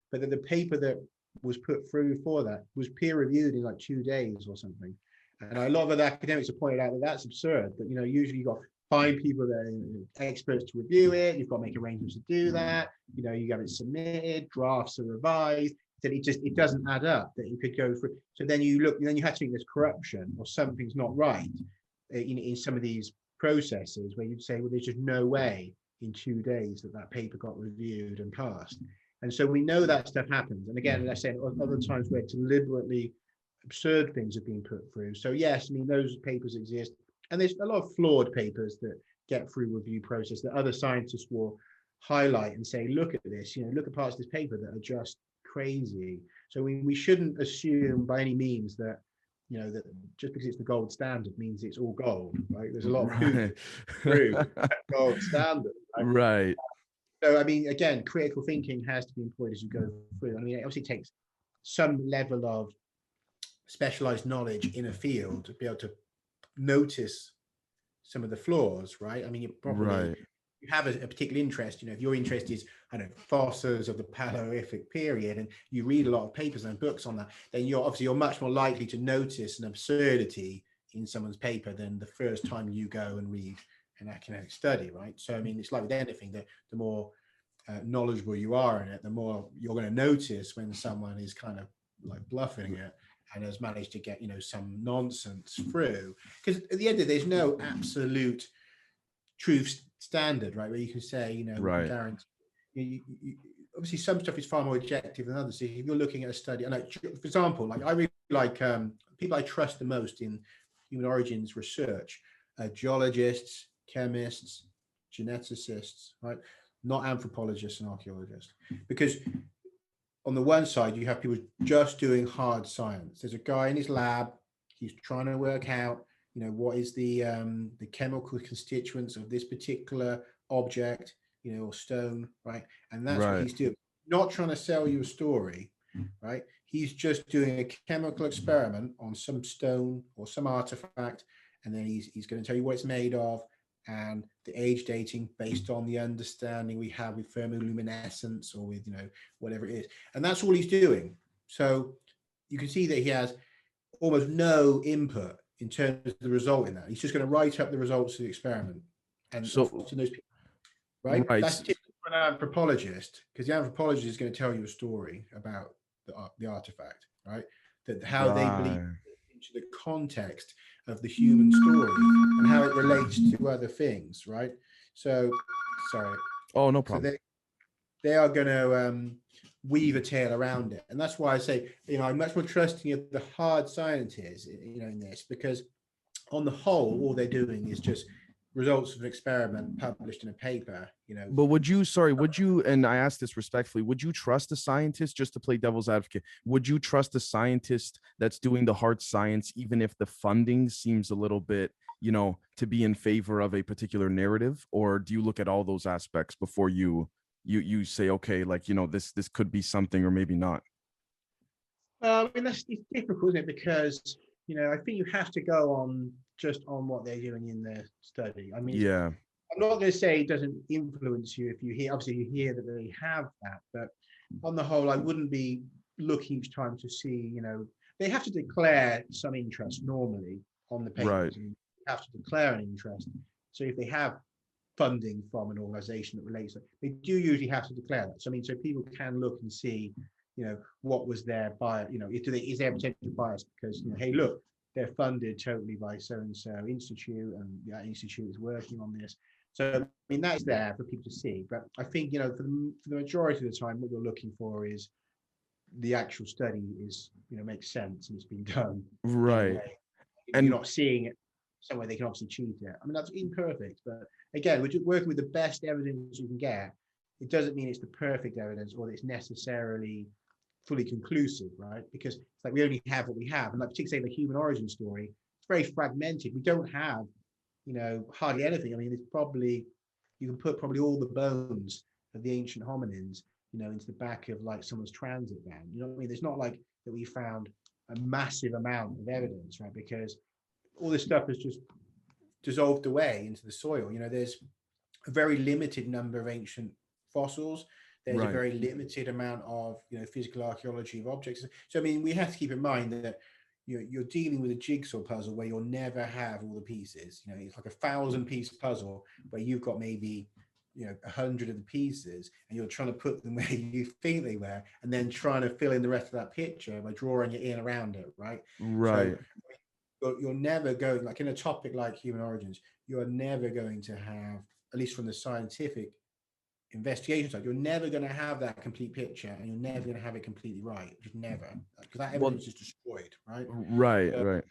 But the paper that was put through for that was peer reviewed in like 2 days or something. And a lot of other academics have pointed out that that's absurd. But usually you've got to find people that are experts to review it. You've got to make arrangements to do that. You have it submitted, drafts are revised. That it doesn't add up that you could go through. So then you have to think there's corruption or something's not right in some of these processes where you'd say, well, there's just no way in 2 days that paper got reviewed and passed. And so we know that stuff happens. And again, as I said, other times where deliberately absurd things have been put through. So yes, I mean, those papers exist. And there's a lot of flawed papers that get through review process that other scientists will highlight and say, look at this, look at parts of this paper that are just crazy. So we shouldn't assume by any means that, that just because it's the gold standard means it's all gold, right? There's a lot of proof gold standard. Right. So, I mean, again, critical thinking has to be employed as you go through. I mean, it obviously takes some level of specialized knowledge in a field to be able to notice some of the flaws, right? I mean, you have a particular interest. If your interest is, fossils of the Paleolithic period, and you read a lot of papers and books on that, then you're much more likely to notice an absurdity in someone's paper than the first time you go and read an academic study, right? So I mean, it's like with anything, that the more knowledgeable you are in it, the more you're going to notice when someone is kind of like bluffing it and has managed to get some nonsense through. Because at the end of it, there's no absolute truth standard, right? Where you can say, right. guarantee. obviously some stuff is far more objective than others. So if you're looking at a study, and like, for example, like I really like people I trust the most in human origins research, geologists, chemists, geneticists, right? Not anthropologists and archaeologists, because on the one side you have people just doing hard science. There's a guy in his lab, he's trying to work out, you know, what is the chemical constituents of this particular object, you know, or stone, right? And that's what Right. he's doing. Not trying to sell you a story, right? He's just doing a chemical experiment on some stone or some artifact, and then he's going to tell you what it's made of and the age dating based on the understanding we have with thermoluminescence or with, you know, whatever it is. And that's all he's doing. So you can see that he has almost no input in terms of the result in that. He's just going to write up the results of the experiment. And So often those people, right? right. That's different from an anthropologist, because the anthropologist is going to tell you a story about the artifact, right? That how they believe Right. into the context of the human story and how it relates to other things, right? So, sorry. Oh, no So problem. they are going to weave a tale around it, and that's why I say, you know, I'm much more trusting of the hard scientists, you know, in this, because on the whole, all they're doing is just results of an experiment published in a paper, you know. But would you, and I ask this respectfully, would you trust a scientist, just to play devil's advocate? Would you trust a scientist that's doing the hard science, even if the funding seems a little bit, you know, to be in favor of a particular narrative? Or do you look at all those aspects before you say, okay, like, you know, this could be something or maybe not? I mean, that's it's difficult, isn't it? Because, you know, I think you have to go on just on what they're doing in their study. I mean, Yeah. I'm not going to say it doesn't influence you if you hear, obviously you hear that they have that, but on the whole, I wouldn't be looking each time to see, you know, they have to declare some interest normally on the Right. papers, and have to declare an interest. So if they have funding from an organization that relates, they do usually have to declare that. So I mean, so people can look and see, you know, what was their bias, you know, is there potential bias because, you know, hey, look, they're funded totally by so and so institute, and that institute is working on this. So I mean, that is there for people to see. But I think, you know, for the majority of the time, what you're looking for is the actual study is, you know, makes sense and it's been done Right. anyway. You're And not seeing it somewhere they can obviously cheat it. I mean, that's imperfect, but again, we're just working with the best evidence you can get. It doesn't mean it's the perfect evidence or that it's necessarily fully conclusive, right? Because it's like we only have what we have, and like particularly the human origin story, it's very fragmented. We don't have, you know, hardly anything. I mean, it's probably you can put probably all the bones of the ancient hominins, you know, into the back of like someone's transit van. You know what I mean? It's not like that we found a massive amount of evidence, right? Because all this stuff is just dissolved away into the soil. You know, there's a very limited number of ancient fossils. There's a right. very limited amount of, you know, physical archaeology of objects. So I mean, we have to keep in mind that you're dealing with a jigsaw puzzle where you'll never have all the pieces. You know, it's like a 1,000-piece puzzle where you've got maybe, you know, 100 of the pieces, and you're trying to put them where you think they were, and then trying to fill in the rest of that picture by drawing it in around it, right? So Right. you're never going, like in a topic like human origins, you're never going to have, at least from the scientific investigation side, you're never going to have that complete picture, and you're never going to have it completely right. Just never, because that Well, evidence is destroyed, right? right, So right.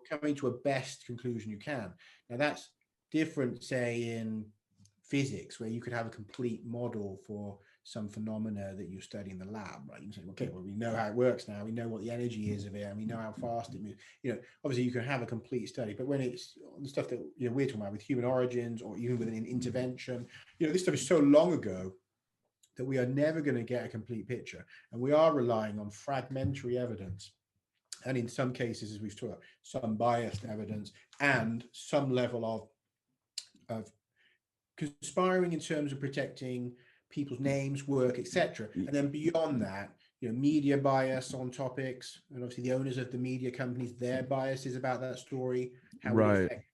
coming to a best conclusion you can. Now that's different, say, in physics, where you could have a complete model for some phenomena that you study in the lab, right? You can say, okay, well, we know how it works now, we know what the energy is of it, and we know how fast it moves. You know, obviously you can have a complete study, but when it's the stuff that, you know, we're talking about with human origins or even with an intervention, you know, this stuff is so long ago that we are never going to get a complete picture, and we are relying on fragmentary evidence, and in some cases, as we've talked about, some biased evidence and some level of conspiring in terms of protecting people's names, work, etc. And then beyond that, you know, media bias on topics, and obviously the owners of the media companies, their biases about that story, how it Right. affects.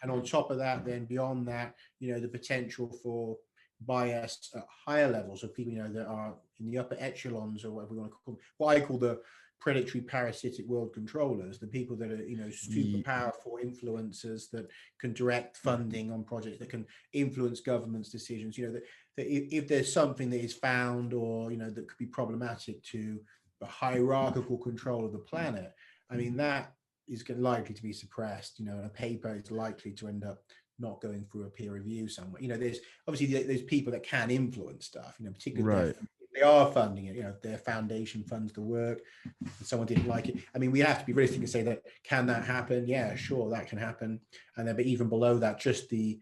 And on top of that, then beyond that, you know, the potential for bias at higher levels of people, you know, that are in the upper echelons, or whatever we want to call them, what I call the predatory parasitic world controllers, the people that are, super powerful influencers that can direct funding on projects, that can influence government's decisions, that if there's something that is found or, that could be problematic to the hierarchical control of the planet, I mean, that is likely to be suppressed, and a paper is likely to end up not going through a peer review somewhere. There's obviously there's people that can influence stuff, particularly if they are funding it, if their foundation funds the work and someone didn't like it. I mean, we have to be realistic and say that, can that happen? Yeah, sure, that can happen. And then, but even below that, just the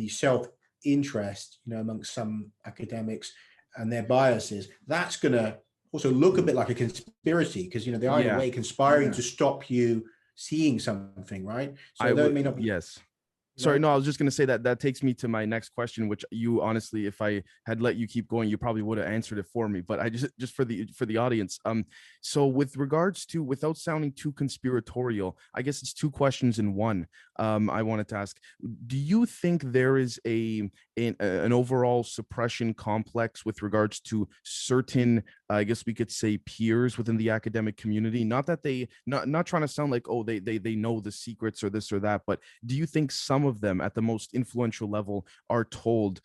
self-interest, amongst some academics and their biases, that's going to also look a bit like a conspiracy, because, they are in a way conspiring to stop you seeing something, right? So though it may not be, yes. Sorry, no, I was just going to say that takes me to my next question, which you honestly, if I had let you keep going, you probably would have answered it for me. But I just for the audience. So with regards to, without sounding too conspiratorial, I guess it's two questions in one. I wanted to ask, do you think there is an overall suppression complex with regards to certain, I guess we could say, peers within the academic community? Not that they, not trying to sound like, oh, they know the secrets or this or that, but do you think some of them at the most influential level are told,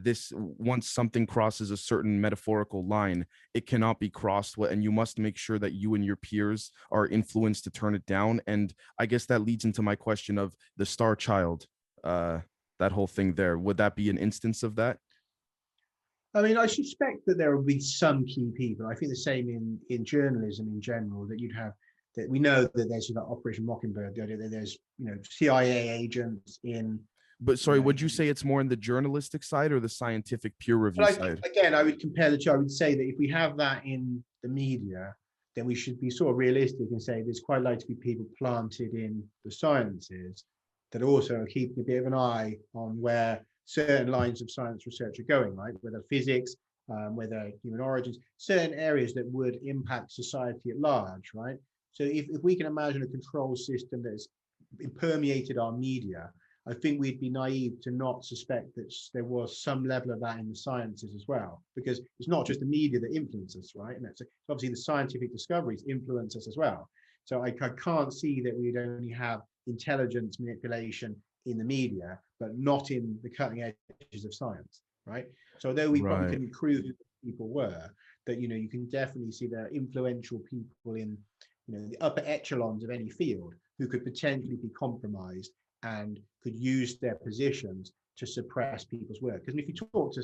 this, once something crosses a certain metaphorical line, it cannot be crossed, and you must make sure that you and your peers are influenced to turn it down? And I guess that leads into my question of the Star Child, that whole thing there. Would that be an instance of that? I mean, I suspect that there will be some key people. I think the same in journalism in general, that you'd have, that we know that there's Operation Mockingbird, the idea that there's CIA agents in. But sorry, would you say it's more in the journalistic side or the scientific peer review side? Again, I would compare the two. I would say that if we have that in the media, then we should be sort of realistic and say there's quite likely to be people planted in the sciences that also are keeping a bit of an eye on where certain lines of science research are going, right? Whether physics, whether human origins, certain areas that would impact society at large, right? So if we can imagine a control system that's permeated our media, I think we'd be naive to not suspect that there was some level of that in the sciences as well, because it's not just the media that influences us, right? And that's obviously the scientific discoveries influence us as well. So I can't see that we'd only have intelligence manipulation in the media, but not in the cutting edges of science, right? So although we probably couldn't prove who people were, that you can definitely see there are influential people in the upper echelons of any field who could potentially be compromised and could use their positions to suppress people's work. Because if you talk to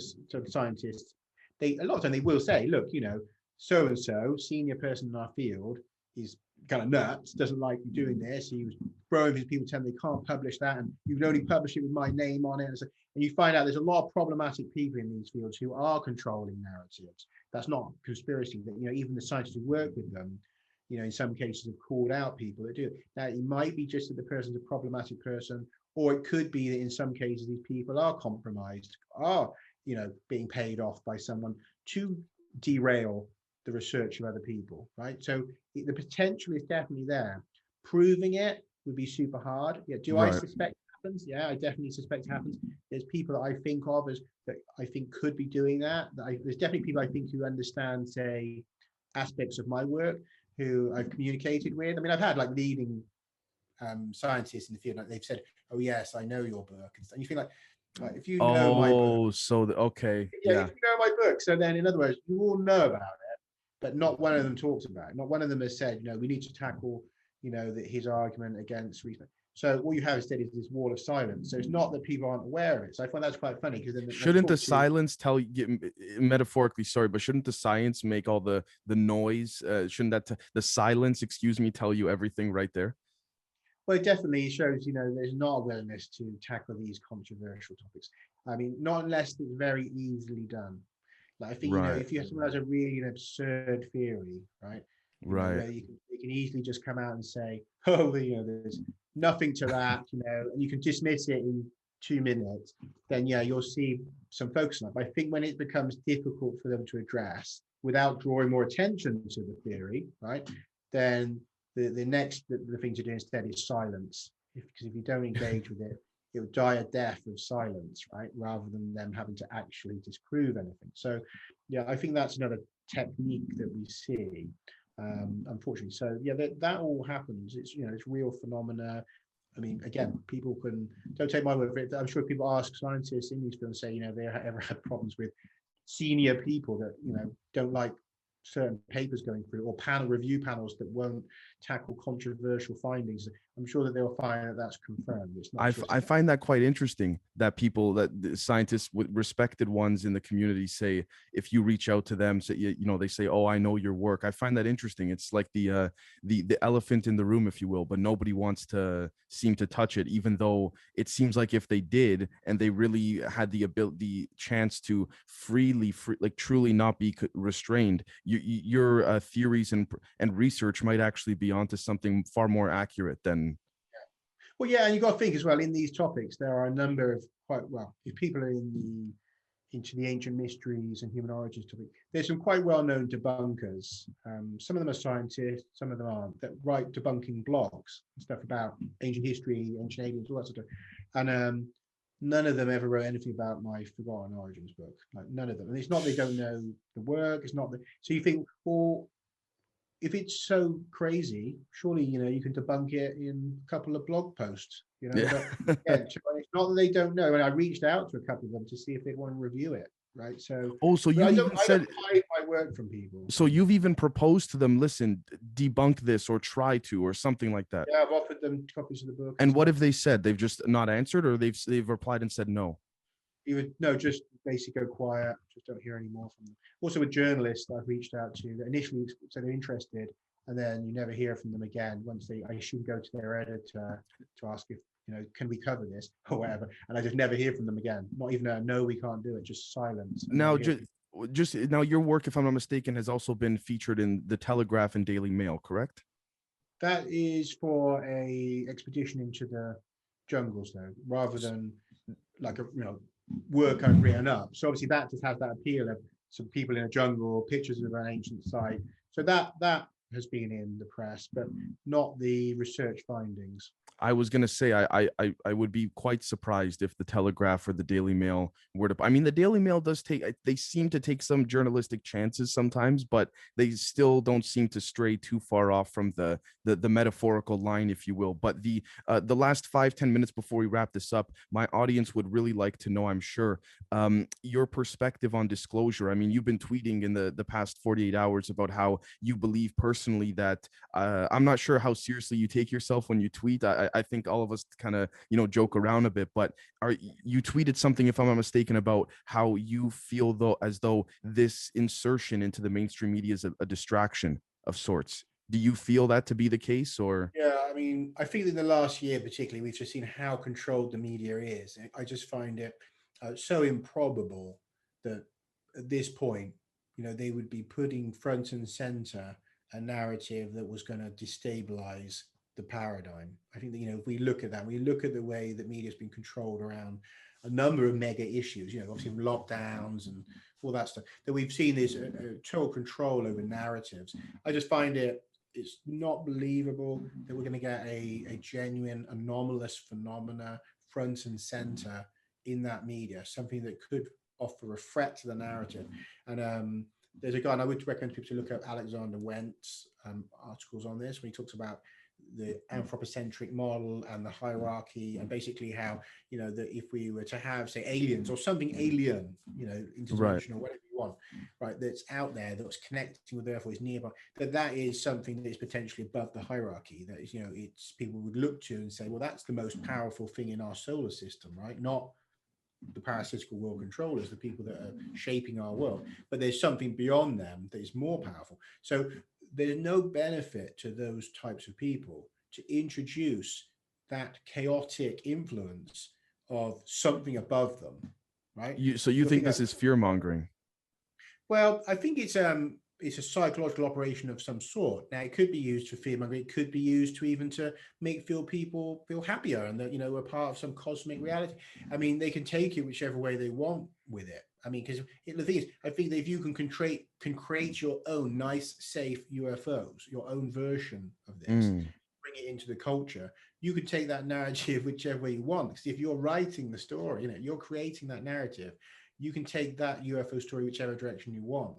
scientists, a lot of time they will say, look, so and so senior person in our field is kind of nuts, doesn't like you doing this. He was throwing his people, telling them they can't publish that, and you can only publish it with my name on it. And you find out there's a lot of problematic people in these fields who are controlling narratives. That's not conspiracy. That even the scientists who work with them, in some cases have called out people that do it. Now, it might be just that the person's a problematic person, or it could be that in some cases these people are compromised, are being paid off by someone to derail the research of other people, right? So the potential is definitely there. Proving it would be super hard. Yeah, do I suspect it happens? Yeah, I definitely suspect it happens. There's people that I think of as that I think could be doing that. There's definitely people I think who understand, say, aspects of my work, who I've communicated with. I mean, I've had like leading scientists in the field, like they've said, "Oh yes, I know your book," and stuff. And you feel like if you know my book, if you know my book, so then in other words, you all know about it, but not one of them talks about it. Not one of them has said, we need to tackle, his argument against reason. So what you have instead is this wall of silence. So it's not that people aren't aware of it. So I find that's quite funny, because then shouldn't the silence tell you, metaphorically, sorry, but shouldn't the science make all the noise? Shouldn't that the silence, excuse me, tell you everything right there? Well, it definitely shows, there's not a willingness to tackle these controversial topics. I mean, not unless it's very easily done. Like I think, if you have someone has a really absurd theory, right? Where you can easily just come out and say, oh, there's nothing to that, and you can dismiss it in 2 minutes, then you'll see some focus on it. But I think when it becomes difficult for them to address without drawing more attention to the theory, right, then the next thing to do instead is silence. Because if you don't engage with it, it will die a death of silence, right, rather than them having to actually disprove anything. So I think that's another technique that we see. unfortunately. So yeah, that all happens. It's it's real phenomena. I mean, again, people don't take my word for it. I'm sure people ask scientists in these fields, say they ever had problems with senior people that don't like certain papers going through, or review panels that won't tackle controversial findings. I'm sure that they'll find that that's confirmed. It's not I find that quite interesting that the scientists with respected ones in the community say, if you reach out to them, say, they say, oh, I know your work. I find that interesting. It's like the elephant in the room, if you will, but nobody wants to seem to touch it, even though it seems like if they did and they really had the chance to like truly not be restrained, your theories and research might actually be onto something far more accurate than. Well, yeah, and you've got to think as well, in these topics, there are a number of if people are into the ancient mysteries and human origins topic, there's some quite well-known debunkers. Some of them are scientists, some of them aren't, that write debunking blogs and stuff about ancient history, ancient aliens, all that sort of stuff. And none of them ever wrote anything about my Forgotten Origins book. Like, none of them. And it's not they don't know the work, it's not so you think, well, if it's so crazy, surely you can debunk it in a couple of blog posts. Yeah. But yeah, it's not that they don't know. And I reached out to a couple of them to see if they want to review it. Right. So, oh, so but you even I don't said hide my work from people. so you've even proposed to them, listen, debunk this or try to or something like that. Yeah, I've offered them copies of the book. And what have they said? They've just not answered, or they've replied and said no? No, just basically go quiet. Just don't hear any more from them. Also, with journalists I've reached out to that initially said they're interested, and then you never hear from them again. Once I should go to their editor to ask if can we cover this or whatever, and I just never hear from them again. Not even a no, we can't do it. Just silence. Now, just now, your work, if I'm not mistaken, has also been featured in the Telegraph and Daily Mail, correct? That is for a expedition into the jungles, though, rather than like a work I've written up. So obviously that just has that appeal of some people in a jungle, pictures of an ancient site. So that has been in the press, but not the research findings. I was gonna say I would be quite surprised if the Telegraph or the Daily Mail were to. I mean, the Daily Mail does they seem to take some journalistic chances sometimes, but they still don't seem to stray too far off from the metaphorical line, if you will. But the last 5-10 minutes before we wrap this up, my audience would really like to know, I'm sure, your perspective on disclosure. I mean, you've been tweeting in the past 48 hours about how you believe personally that I'm not sure how seriously you take yourself when you tweet. I think all of us kind of joke around a bit, but you tweeted something, if I'm not mistaken, about how you feel as though this insertion into the mainstream media is a distraction of sorts. Do you feel that to be the case, or? Yeah, I mean, I think in the last year particularly, we've just seen how controlled the media is. I just find it so improbable that at this point, they would be putting front and center a narrative that was going to destabilize the paradigm. I think that if we look at that, we look at the way that media has been controlled around a number of mega issues, obviously lockdowns and all that stuff, that we've seen this total control over narratives. I just find it's not believable that we're going to get a genuine anomalous phenomena front and center in that media, something that could offer a threat to the narrative. And there's a guy, and I would recommend people to look at Alexander Wentz articles on this, when he talks about the anthropocentric model and the hierarchy, and basically how that if we were to have, say, aliens or something alien, interdimensional, right, whatever you want, right, that's out there, that's connecting with Earth or is nearby, that is something that is potentially above the hierarchy. That is, it's people would look to and say, well, that's the most powerful thing in our solar system, right? Not the parasitical world controllers, the people that are shaping our world, but there's something beyond them that is more powerful. So there's no benefit to those types of people to introduce that chaotic influence of something above them, right? So you think this is fear mongering? Well, I think it's a psychological operation of some sort. Now, it could be used for fear mongering. It could be used to even to make people feel happier and that we're part of some cosmic reality. I mean, they can take it whichever way they want with it. I mean, because the thing is, I think that if you can create your own nice, safe UFOs, your own version of this, bring it into the culture, you could take that narrative whichever way you want. Because if you're writing the story, you're creating that narrative, you can take that UFO story whichever direction you want.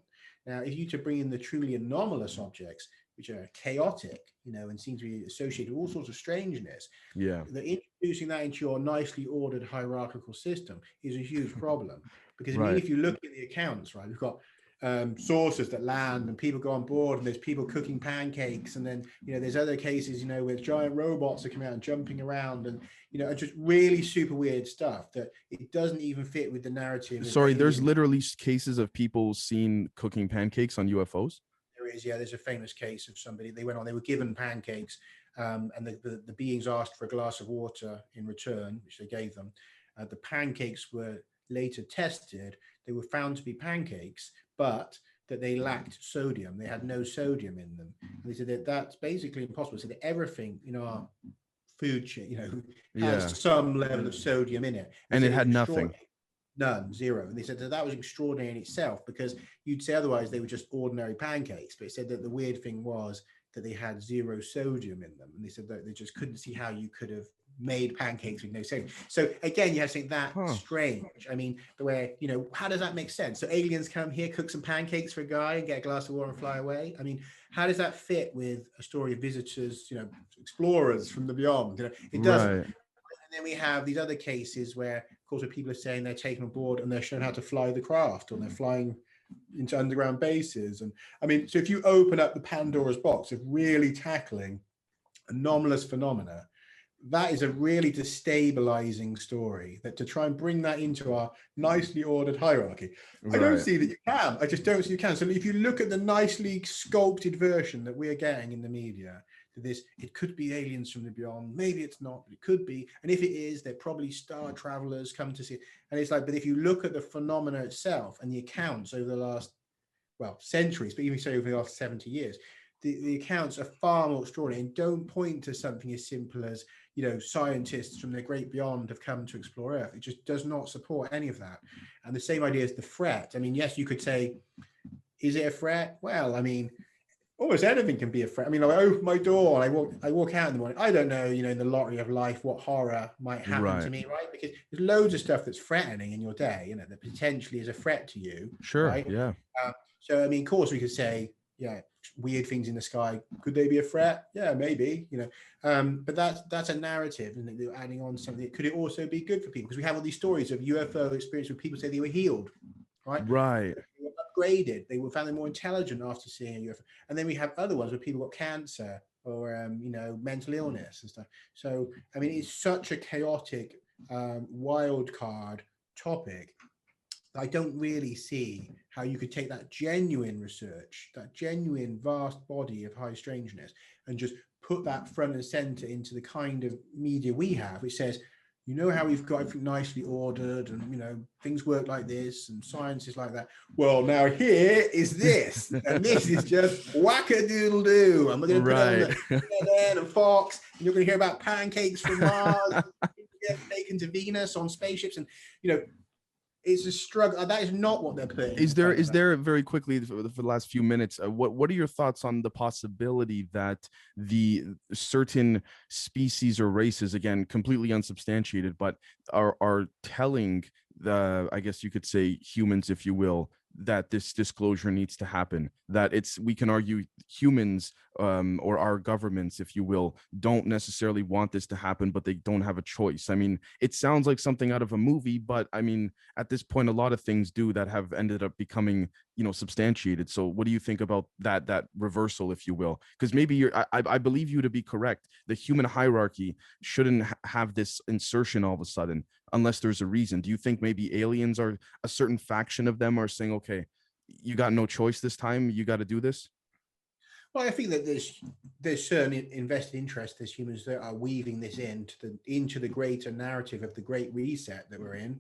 Now, if you to bring in the truly anomalous objects, which are chaotic, and seem to be associated with all sorts of strangeness, Yeah. that introducing that into your nicely ordered hierarchical system is a huge problem. Because I mean, Right. if you look at the accounts, right, we've got saucers that land and people go on board and there's people cooking pancakes, and then there's other cases where giant robots are coming out and jumping around, and just really super weird stuff that it doesn't even fit with the narrative of Sorry, there's aliens. literally cases of people seen cooking pancakes on UFOs. There is, yeah. There's a famous case of somebody. They were given pancakes, and the beings asked for a glass of water in return, which they gave them. The pancakes were later tested. They were found to be pancakes, but that they lacked sodium. They had no sodium in them. And they said that that's basically impossible. So that everything, our food chain, Yeah. has some level of sodium in it. They And said it it was had nothing. extraordinary. None, zero. And they said that that was extraordinary in itself, because you'd say otherwise they were just ordinary pancakes. But it said that the weird thing was that they had zero sodium in them. And they said that they just couldn't see how you could have made pancakes with no sodium. So again, you have to think that strange. I mean, the way, how does that make sense? So aliens come here, cook some pancakes for a guy and get a glass of water and fly away. I mean, how does that fit with a story of visitors, explorers from the beyond? It doesn't. Right. And then we have these other cases where, of course, where people are saying they're taken on board and they're shown how to fly the craft, or they're flying into underground bases. And I mean, so if you open up the Pandora's box of really tackling anomalous phenomena, that is a really destabilizing story, that to try and bring that into our nicely ordered hierarchy, I don't see that you can. I just don't see you can. So if you look at the nicely sculpted version that we're getting in the media, it could be aliens from the beyond. Maybe it's not, but it could be. And if it is, they're probably star travelers come to see it. And it's like, but if you look at the phenomena itself and the accounts over the last, centuries, but even say over the last 70 years, the accounts are far more extraordinary and don't point to something as simple as, scientists from the great beyond have come to explore Earth. It just does not support any of that. And the same idea as the threat. I mean, yes, you could say, is it a threat? Well, I mean, almost anything can be a threat. I mean, I open my door and I walk out in the morning. I don't know, in the lottery of life, what horror might happen to me, right? Because there's loads of stuff that's threatening in your day, that potentially is a threat to you. Sure. Right? Yeah. So, I mean, of course, we could say, weird things in the sky, could they be a threat? Yeah, maybe, but that's a narrative, and they're adding on something. Could it also be good for people? Because we have all these stories of UFO experience where people say they were healed, right? Right. They were upgraded. They were found them more intelligent after seeing a UFO. And then we have other ones where people got cancer or mental illness and stuff. So I mean, it's such a chaotic, wild card topic. I don't really see how you could take that genuine research, that genuine vast body of high strangeness, and just put that front and center into the kind of media we have, which says, how we've got everything nicely ordered, and things work like this, and science is like that. Well, now here is this, and this is just whack-a-doodle-doo. And we're going to put it on the CNN and Fox, and you're going to hear about pancakes from Mars, get taken to Venus on spaceships, and it's a struggle. That is not what they're putting. Is there very quickly for the last few minutes? What are your thoughts on the possibility that the certain species or races, again, completely unsubstantiated, but are telling I guess you could say humans, if you will, that this disclosure needs to happen? That we can argue humans, or our governments, if you will, don't necessarily want this to happen, but they don't have a choice. I mean, it sounds like something out of a movie, but I mean, at this point, a lot of things do that have ended up becoming, substantiated. So what do you think about that reversal, if you will? Because maybe I believe you to be correct. The human hierarchy shouldn't have this insertion all of a sudden, unless there's a reason. Do you think maybe aliens, are a certain faction of them, are saying, okay, you got no choice this time, you got to do this? Well, I think that there's certain invested interest as humans that are weaving this into the greater narrative of the Great Reset that we're in,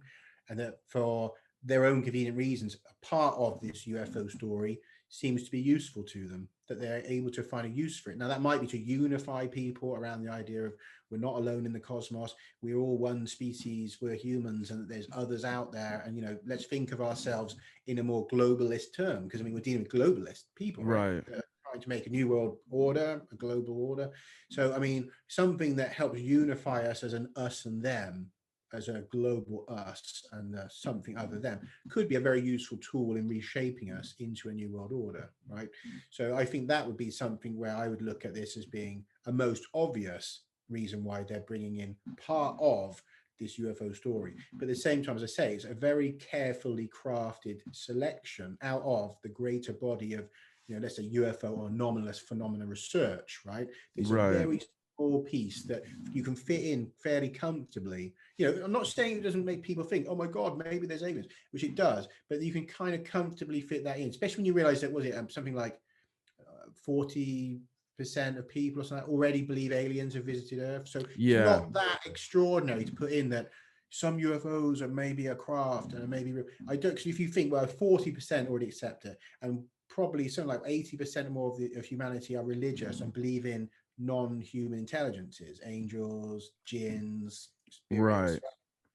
and that for their own convenient reasons, a part of this UFO story seems to be useful to them, that they're able to find a use for it. Now, that might be to unify people around the idea of we're not alone in the cosmos, we're all one species, we're humans, and that there's others out there, and let's think of ourselves in a more globalist term, because I mean, we're dealing with globalist people, right? Trying to make a new world order, a global order. So I mean, something that helps unify us as an us and them, as a global us and something other than could be a very useful tool in reshaping us into a new world order, right? So I think that would be something where I would look at this as being a most obvious reason why they're bringing in part of this UFO story. But at the same time, as I say, it's a very carefully crafted selection out of the greater body of, let's say UFO or anomalous phenomena research, right? It's a Right. very small piece that you can fit in fairly comfortably. I'm not saying it doesn't make people think, oh my God, maybe there's aliens, which it does, but you can kind of comfortably fit that in, especially when you realize that, was it something like 40% of people or something already believe aliens have visited Earth. So it's not that extraordinary to put in that some UFOs are maybe a craft and maybe I don't, because if you think, well, 40% already accept it, and probably something like 80% or more of humanity are religious and believe in non-human intelligences, angels, jinns, spirits. Right.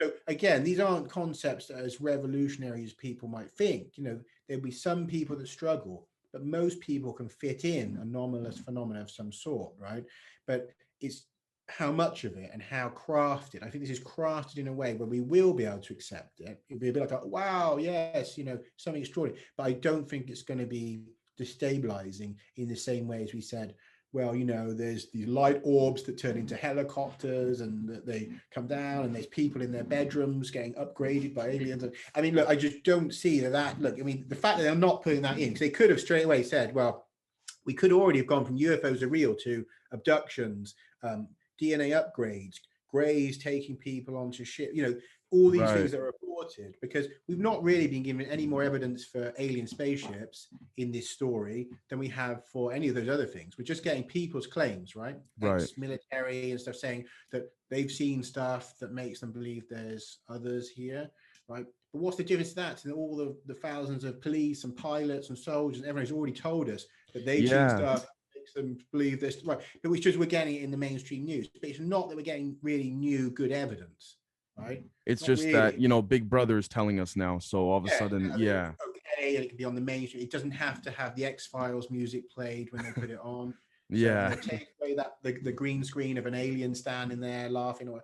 So again, these aren't concepts that are as revolutionary as people might think. There'll be some people that struggle, but most people can fit in anomalous phenomena of some sort, right? But it's how much of it and how crafted. I think this is crafted in a way where we will be able to accept it. It'll be a bit like, wow, yes, something extraordinary. But I don't think it's going to be destabilizing in the same way as we said, well, there's these light orbs that turn into helicopters and that they come down, and there's people in their bedrooms getting upgraded by aliens. I mean, look, I just don't see that. Look, I mean, the fact that they're not putting that in, because they could have straight away said, well, we could already have gone from UFOs are real to abductions, DNA upgrades, Greys taking people onto ship, all these things that are reported, because we've not really been given any more evidence for alien spaceships in this story than we have for any of those other things. We're just getting people's claims, right? Ex-military and stuff saying that they've seen stuff that makes them believe there's others here, right? But what's the difference to that? And all the thousands of police and pilots and soldiers and everyone's already told us that they've seen stuff makes them believe this, right? But we're getting it in the mainstream news. But it's not that we're getting really new, good evidence. Right? It's not just really. that, Big Brother is telling us now. So all of a sudden, okay, it can be on the mainstream. It doesn't have to have the X-Files music played when they put it on. Yeah. So take away that the green screen of an alien standing there laughing, or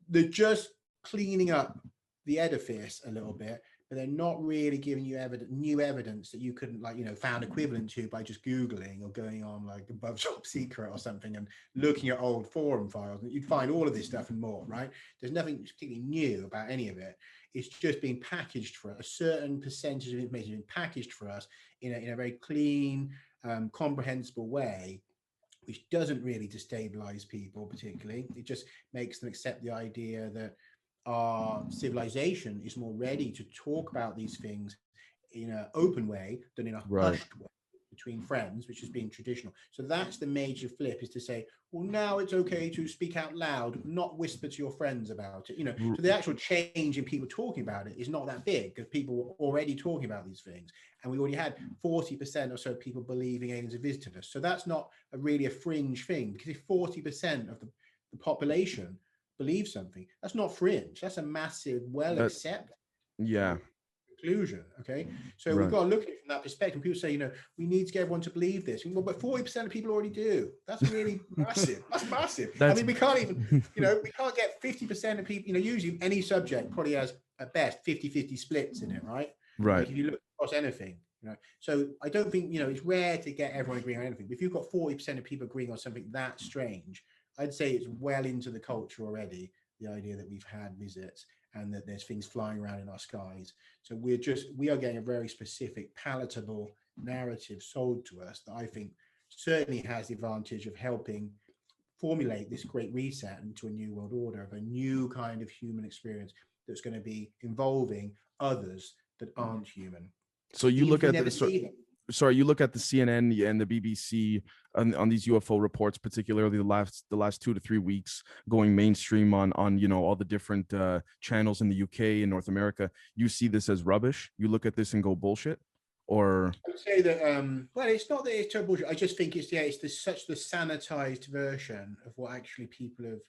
they're just cleaning up the edifice a little bit, but they're not really giving you new evidence that you couldn't found equivalent to by just Googling or going on like Above Top Secret or something and looking at old forum files, and you'd find all of this stuff and more, right? There's nothing particularly new about any of it. It's just being packaged for us. A certain percentage of information being packaged for us in a very clean, comprehensible way, which doesn't really destabilize people particularly. It just makes them accept the idea that our civilization is more ready to talk about these things in an open way than in a hushed way between friends, which has been traditional. So that's the major flip, is to say, well, now it's okay to speak out loud, not whisper to your friends about it. So the actual change in people talking about it is not that big, because people were already talking about these things. And we already had 40% or so of people believing aliens have visited us. So that's not really a fringe thing, because if 40% of the population believe something, that's not fringe, that's a massive, well accepted conclusion. Okay, so we've got to look at it from that perspective. People say, we need to get everyone to believe this. Well, but 40% of people already do. That's really massive. That's massive. I mean, we can't even, we can't get 50% of people. Usually any subject probably has at best 50-50 splits in it, right? Like if you look across anything, so I don't think, it's rare to get everyone agreeing on anything. But if you've got 40% of people agreeing on something that strange, I'd say it's well into the culture already, the idea that we've had visits and that there's things flying around in our skies. So we are getting a very specific, palatable narrative sold to us that I think certainly has the advantage of helping formulate this great reset into a new world order, of a new kind of human experience that's going to be involving others that aren't human. So you look at you look at the CNN and the BBC on these UFO reports, particularly the last 2 to 3 weeks, going mainstream on all the different channels in the UK and North America. You see this as rubbish? You look at this and go bullshit? Or I would say that well, it's not that it's total bullshit. I just think it's such the sanitized version of what actually people have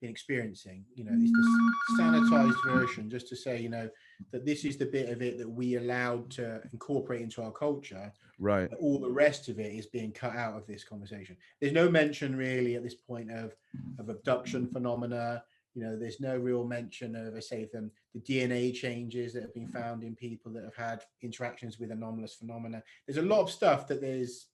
been experiencing. It's the sanitized version, just to say, that this is the bit of it that we allowed to incorporate into our culture. Right. All the rest of it is being cut out of this conversation. There's no mention really at this point of abduction phenomena. There's no real mention of, say, the DNA changes that have been found in people that have had interactions with anomalous phenomena. There's a lot of stuff that there's,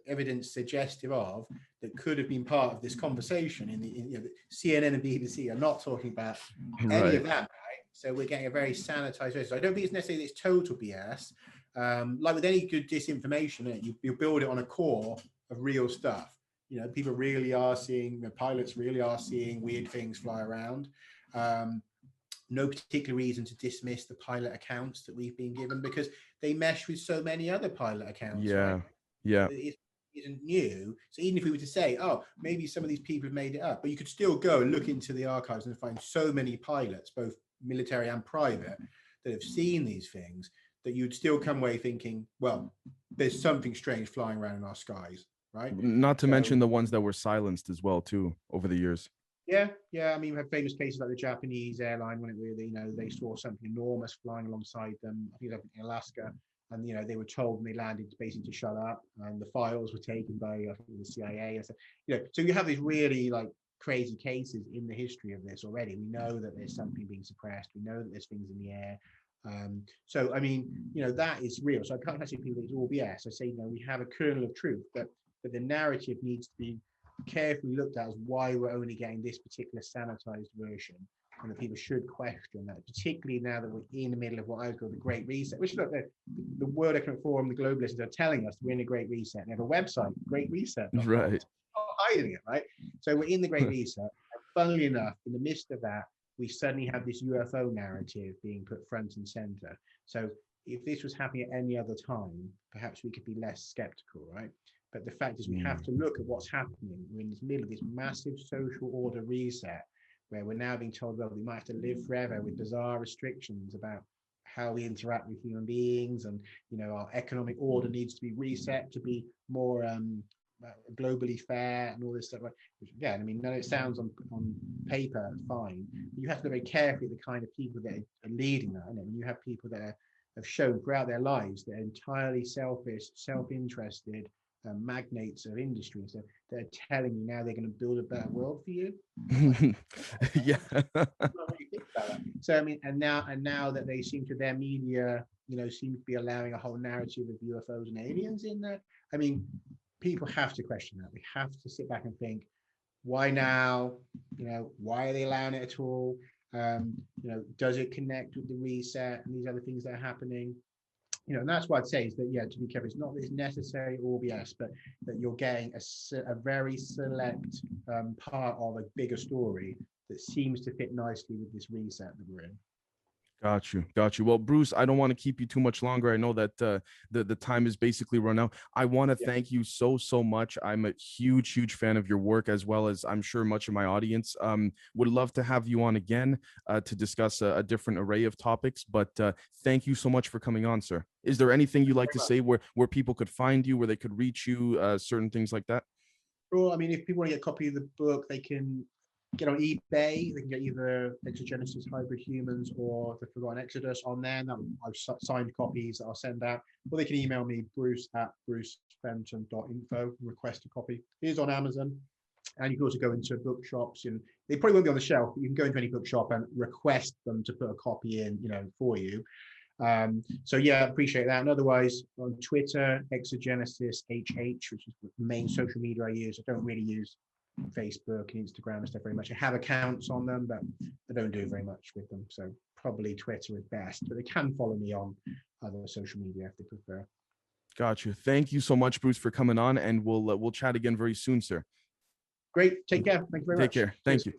evidence suggestive of that could have been part of this conversation. The CNN and BBC are not talking about any of that, right? So we're getting a very sanitized version. So I don't think it's necessarily it's total BS. Like with any good disinformation, you build it on a core of real stuff. People really are seeing, pilots really are seeing weird things fly around. No particular reason to dismiss the pilot accounts that we've been given, because they mesh with so many other pilot accounts. Yeah. Right? Yeah. It isn't new. So even if we were to say, oh, maybe some of these people have made it up, but you could still go and look into the archives and find so many pilots, both military and private, that have seen these things, that you'd still come away thinking, well, there's something strange flying around in our skies. Right. Not to mention the ones that were silenced as well, too, over the years. Yeah. I mean, we have famous cases like the Japanese airline when it really, they saw something enormous flying alongside them. I think it was in Alaska, and they were told when they landed basically to shut up, and the files were taken by I think the CIA. And so, so you have these really crazy cases in the history of this already. We know that there's something being suppressed. We know that there's things in the air. So I mean, that is real. So I can't say people think it's all BS. I say, we have a kernel of truth, but the narrative needs to be carefully looked at as why we're only getting this particular sanitized version, and that people should question that, particularly now that we're in the middle of what I would call the Great Reset, which look, the World Economic Forum, the globalists are telling us we're in a Great Reset. They have a website, Great Reset. Right. Not hiding it, right? So we're in the Great Reset. And funnily enough, in the midst of that, we suddenly have this UFO narrative being put front and center. So if this was happening at any other time, perhaps we could be less skeptical, right? But the fact is we have to look at what's happening. We're in this middle of this massive social order reset where we're now being told, well, we might have to live forever with bizarre restrictions about how we interact with human beings, and our economic order needs to be reset to be more globally fair and all this stuff. Which again, I mean, no, it sounds on paper fine. But you have to look very carefully at the kind of people that are leading that. And when you have people that have shown throughout their lives they're entirely selfish, self-interested, magnates of industry, so they're telling you now they're going to build a better world for you. Yeah. So I mean, and now that they seem to, their media, seem to be allowing a whole narrative of UFOs and aliens in there. I mean, people have to question that. We have to sit back and think, why now? Why are they allowing it at all? Does it connect with the reset and these other things that are happening? And that's what I'd say is that, to be careful, it's not that it's necessary or BS, but that you're getting a very select part of a bigger story that seems to fit nicely with this reset that we're in. Got you. Well, Bruce, I don't want to keep you too much longer. I know that the time is basically run out. I want to thank you so much. I'm a huge fan of your work, as well as I'm sure much of my audience. Would love to have you on again to discuss a different array of topics. But thank you so much for coming on, sir. Is there anything you'd like to say where people could find you, where they could reach you, certain things like that? Well, I mean, if people want to get a copy of the book, they can get on eBay. They can get either Exogenesis, Hybrid Humans, or The Forgotten Exodus on there. And I've signed copies that I'll send out. Or they can email me, bruce@brucefenton.info, and request a copy. It is on Amazon. And you can also go into bookshops, and they probably won't be on the shelf, but you can go into any bookshop and request them to put a copy in, for you. So yeah, appreciate that. And otherwise on Twitter, Exogenesis HH, which is the main social media I use. I don't really use Facebook and Instagram and stuff very much. I have accounts on them, but I don't do very much with them. So probably Twitter is best, but they can follow me on other social media if they prefer. Got you. Thank you so much, Bruce, for coming on, and we'll chat again very soon, sir. Great. Take care. Thank you very much. Take care. Thank you.